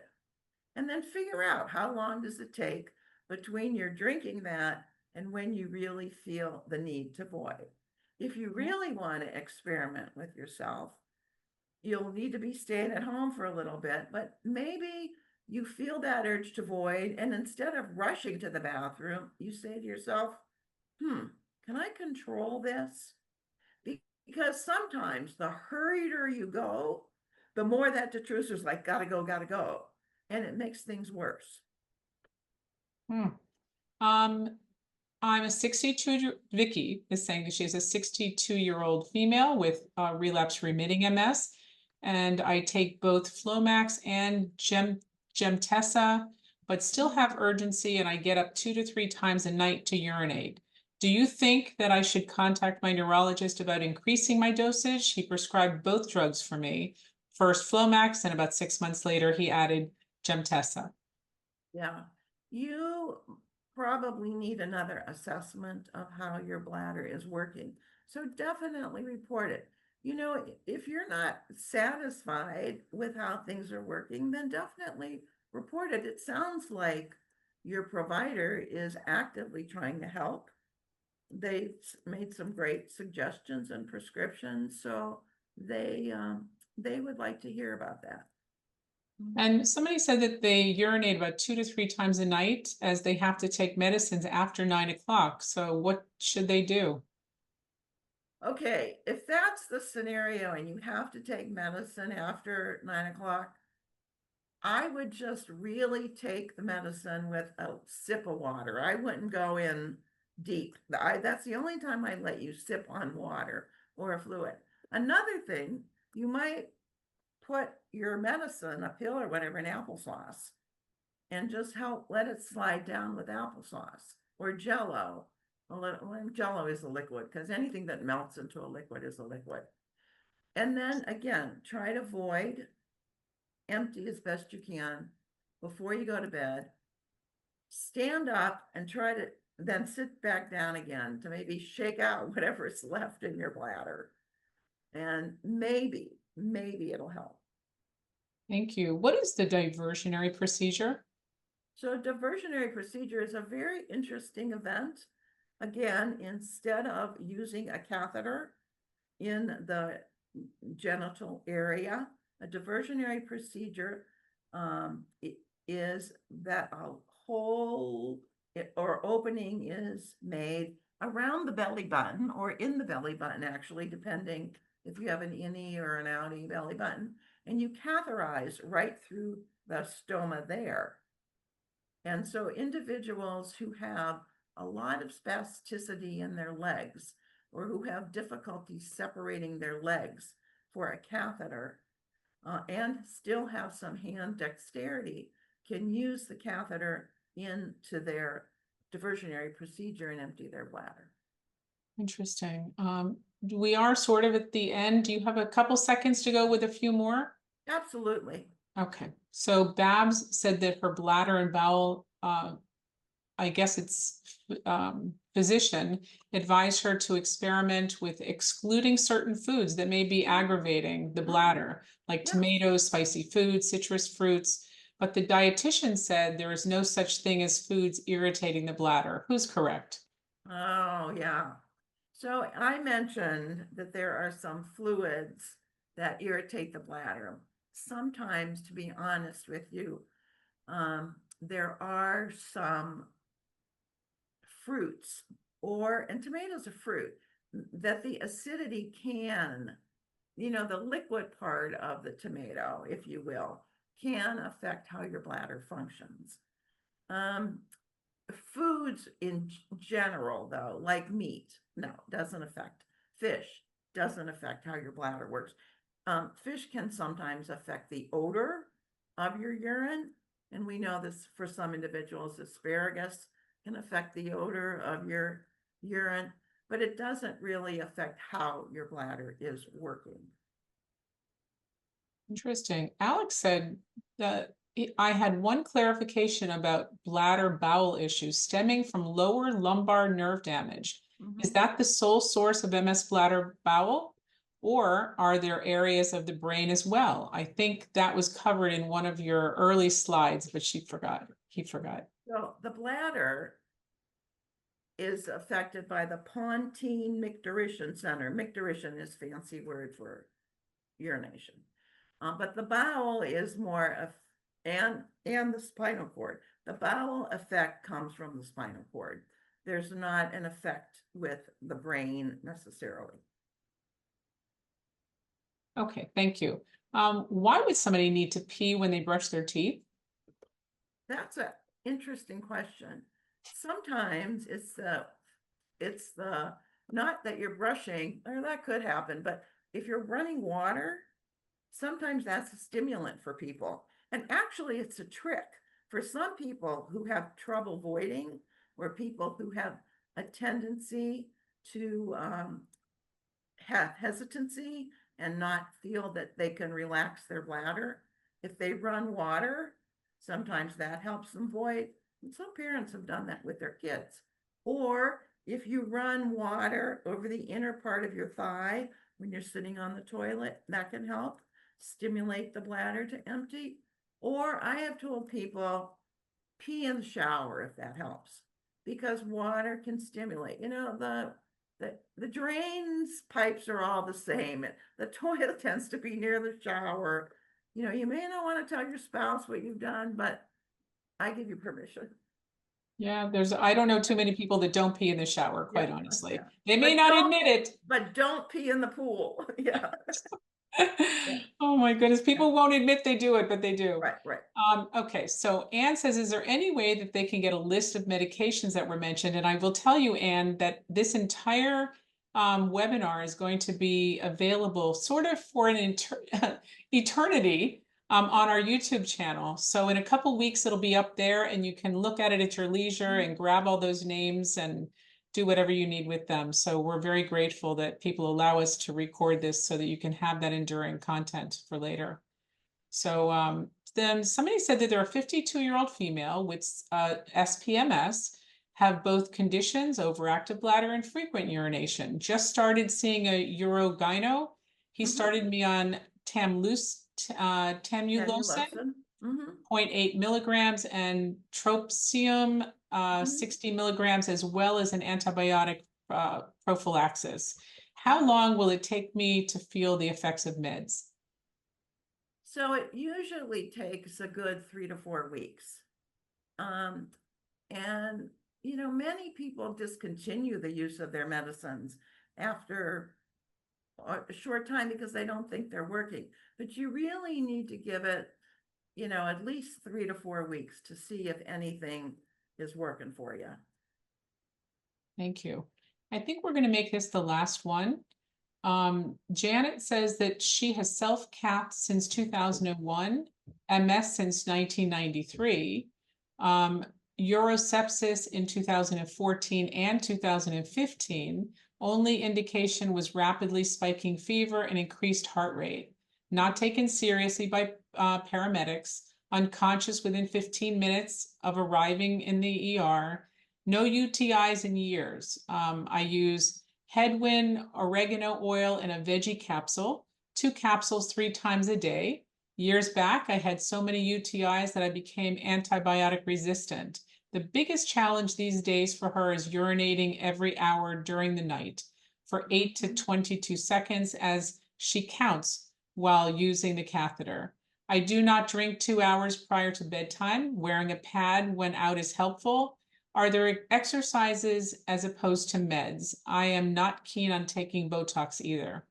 and then figure out how long does it take between your drinking that and when you really feel the need to void. If you really want to experiment with yourself, you'll need to be staying at home for a little bit, but maybe you feel that urge to void, and instead of rushing to the bathroom, you say to yourself, can I control this? Because sometimes the hurrieder you go, the more that detrussor's like, gotta go. And it makes things worse. I'm a 62, Vicky is saying that she's a 62-year-old female with relapse remitting MS. And I take both Flomax and Gemtesa, but still have urgency, and I get up 2 to 3 times a night to urinate. Do you think that I should contact my neurologist about increasing my dosage? He prescribed both drugs for me. First Flomax, and about 6 months later, he added Gemtesa. Yeah, you probably need another assessment of how your bladder is working. So definitely report it. You know, if you're not satisfied with how things are working, then definitely report it. It sounds like your provider is actively trying to help. They've made some great suggestions and prescriptions, so they would like to hear about that. And somebody said that they urinate about 2 to 3 times a night as they have to take medicines after 9 o'clock. So what should they do? Okay, if that's the scenario and you have to take medicine after 9 o'clock, I would just really take the medicine with a sip of water. I wouldn't go in deep. That's the only time I let you sip on water or a fluid. Another thing, you might put your medicine, a pill or whatever, in applesauce and just let it slide down with applesauce or Jello. Jello is a liquid, because anything that melts into a liquid is a liquid. And then again, try to void, empty as best you can before you go to bed. Stand up and try to then sit back down again to maybe shake out whatever's left in your bladder. And maybe it'll help. Thank you. What is the diversionary procedure? So diversionary procedure is a very interesting event. Again, instead of using a catheter in the genital area, a diversionary procedure is that a hole or opening is made around the belly button, or in the belly button, actually, depending if you have an innie or an outie belly button, and you catheterize right through the stoma there. And so individuals who have a lot of spasticity in their legs, or who have difficulty separating their legs for a catheter, and still have some hand dexterity, can use the catheter into their diversionary procedure and empty their bladder. Interesting. We are sort of at the end. Do you have a couple seconds to go with a few more? Absolutely. Okay. So Babs said that her bladder and bowel, I guess it's physician advised her to experiment with excluding certain foods that may be aggravating the bladder, like tomatoes, spicy foods, citrus fruits. But the dietitian said there is no such thing as foods irritating the bladder. Who's correct? Oh, yeah. So I mentioned that there are some fluids that irritate the bladder. Sometimes, to be honest with you, there are some fruits, and tomatoes are fruit, that the acidity can, the liquid part of the tomato, if you will, can affect how your bladder functions. Foods in general, though, like meat, no, doesn't affect. Fish doesn't affect how your bladder works. Fish can sometimes affect the odor of your urine. And we know this for some individuals, asparagus can affect the odor of your urine, but it doesn't really affect how your bladder is working. Interesting. Alex said that I had one clarification about bladder bowel issues stemming from lower lumbar nerve damage. Is Mhm. that the sole source of MS bladder bowel? Or are there areas of the brain as well? I think that was covered in one of your early slides, but she forgot. He forgot. So the bladder is affected by the pontine micturition center. Micturition is fancy word for urination. But the bowel is more of, and the spinal cord. The bowel effect comes from the spinal cord. There's not an effect with the brain necessarily. Okay, thank you. Why would somebody need to pee when they brush their teeth? That's an interesting question. Sometimes it's the not that you're brushing, or that could happen, but if you're running water, sometimes that's a stimulant for people. And actually, it's a trick for some people who have trouble voiding, or people who have a tendency to have hesitancy and not feel that they can relax their bladder. If they run water, sometimes that helps them void. And some parents have done that with their kids. Or if you run water over the inner part of your thigh when you're sitting on the toilet, that can help stimulate the bladder to empty. Or I have told people pee in the shower if that helps, because water can stimulate. The drains pipes are all the same. The toilet tends to be near the shower. You may not want to tell your spouse what you've done, but I give you permission. Yeah, I don't know too many people that don't pee in the shower, Yeah, quite honestly. yeah. They may But not don't, admit it. but don't pee in the pool. Yeah, yeah, Oh my goodness, yeah. people won't admit they do it, but they do. Right, right. Okay, so Anne says, is there any way that they can get a list of medications that were mentioned? And I will tell you, Anne, that this entire webinar is going to be available sort of for an eternity on our YouTube channel. So in a couple weeks, it'll be up there and you can look at it at your leisure and grab all those names and do whatever you need with them. So we're very grateful that people allow us to record this so that you can have that enduring content for later. So then somebody said that they're a 52-year-old female with SPMS, have both conditions, overactive bladder and frequent urination. Just started seeing a urogyno. He started me on Yeah, you Tamulosin, listen. 0.8 milligrams, and trospium, Mhm. 60 milligrams, as well as an antibiotic prophylaxis. How Mhm. long will it take me to feel the effects of meds? So it usually takes a good 3 to 4 weeks. Um, and, many people discontinue the use of their medicines after a short time because they don't think they're working. But you really need to give it, at least 3 to 4 weeks to see if anything is working for you. Thank you. I think we're going to make this the last one. Janet says that she has self-capped since 2001, MS since 1993, urosepsis in 2014 and 2015. Only indication was rapidly spiking fever and increased heart rate. Not taken seriously by paramedics, unconscious within 15 minutes of arriving in the ER. No UTIs in years. I use headwind, oregano oil, and a veggie capsule, 2 capsules 3 times a day. Years back, I had so many UTIs that I became antibiotic resistant. The biggest challenge these days for her is urinating every hour during the night for 8 to 22 seconds as she counts while using the catheter. I do not drink 2 hours prior to bedtime. Wearing a pad when out is helpful. Are there exercises as opposed to meds? I am not keen on taking Botox either.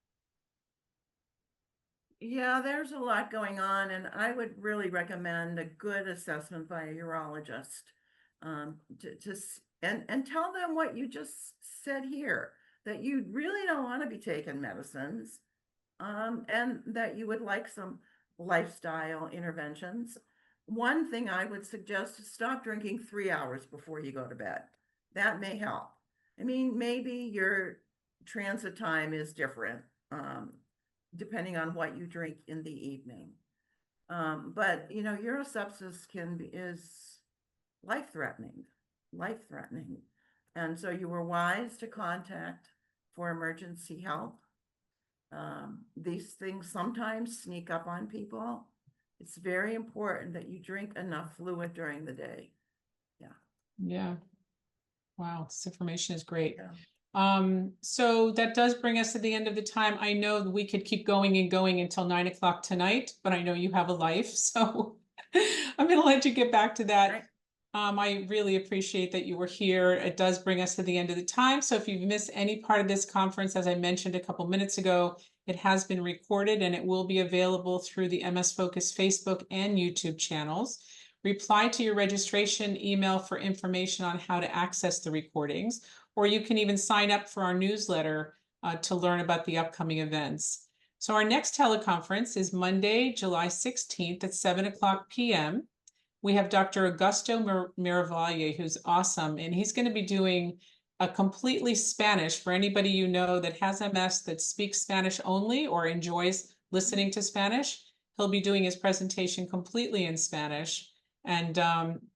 Yeah, there's a lot going on, and I would really recommend a good assessment by a urologist, and tell them what you just said here, that you really don't want to be taking medicines, and that you would like some lifestyle interventions. One thing I would suggest is stop drinking 3 hours before you go to bed. That may help. I mean, maybe your transit time is different. depending on what you drink in the evening. But you know, urosepsis is life-threatening, life-threatening. And so you were wise to contact for emergency help. These things sometimes sneak up on people. It's very important that you drink enough fluid during the day. Yeah. Wow, this information is great. Yeah. So that does bring us to the end of the time. I know we could keep going and going until 9 o'clock tonight, but I know you have a life, so I'm gonna let you get back to that. Right. I really appreciate that you were here. It does bring us to the end of the time. So if you've missed any part of this conference, as I mentioned a couple minutes ago, it has been recorded and it will be available through the MS Focus Facebook and YouTube channels. Reply to your registration email for information on how to access the recordings, or you can even sign up for our newsletter to learn about the upcoming events. So our next teleconference is Monday, July 16th at 7 o'clock p.m. We have Dr. Augusto Miravalle, who's awesome, and he's going to be doing a completely Spanish for anybody you know that has MS that speaks Spanish only or enjoys listening to Spanish. He'll be doing his presentation completely in Spanish, and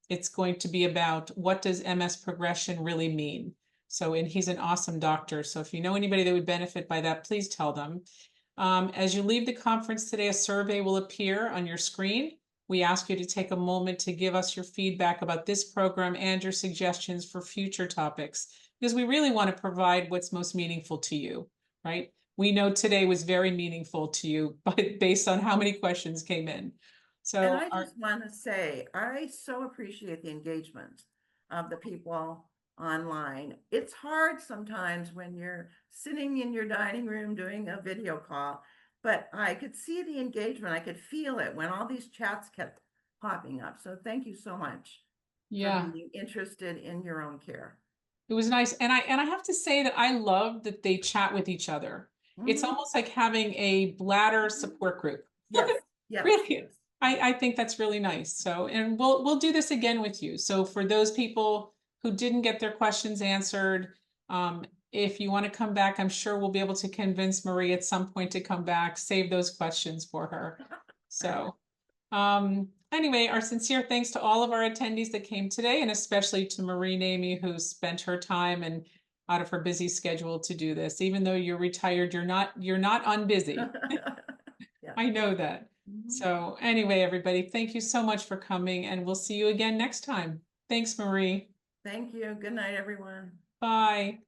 it's going to be about what does MS progression really mean. So, and he's an awesome doctor. So if you know anybody that would benefit by that, please tell them. As you leave the conference today, a survey will appear on your screen. We ask you to take a moment to give us your feedback about this program and your suggestions for future topics, because we really want to provide what's most meaningful to you, right? We know today was very meaningful to you, but based on how many questions came in. So, and I just want to say, I so appreciate the engagement of the people online. It's hard sometimes when you're sitting in your dining room doing a video call, but I could see the engagement. I could feel it when all these chats kept popping up. So thank you so much yeah, for being interested in your own care. it was nice. And I have to say that I love that they chat with each other. It's Mhm. almost like having a Bladder support group. Yes, yes, Really, yes. I think that's really nice. So, and we'll do this again with you. So for those people who didn't get their questions answered, if you want to come back, I'm sure we'll be able to convince Marie at some point to come back, save those questions for her. So, anyway, our sincere thanks to all of our attendees that came today, and especially to Marie Namey, who spent her time and out of her busy schedule to do this. Even though you're retired, you're not unbusy. Yeah. I know that. Mhm. So anyway, everybody, thank you so much for coming, and we'll see you again next time. Thanks, Marie. Thank you. Good night, everyone. Bye.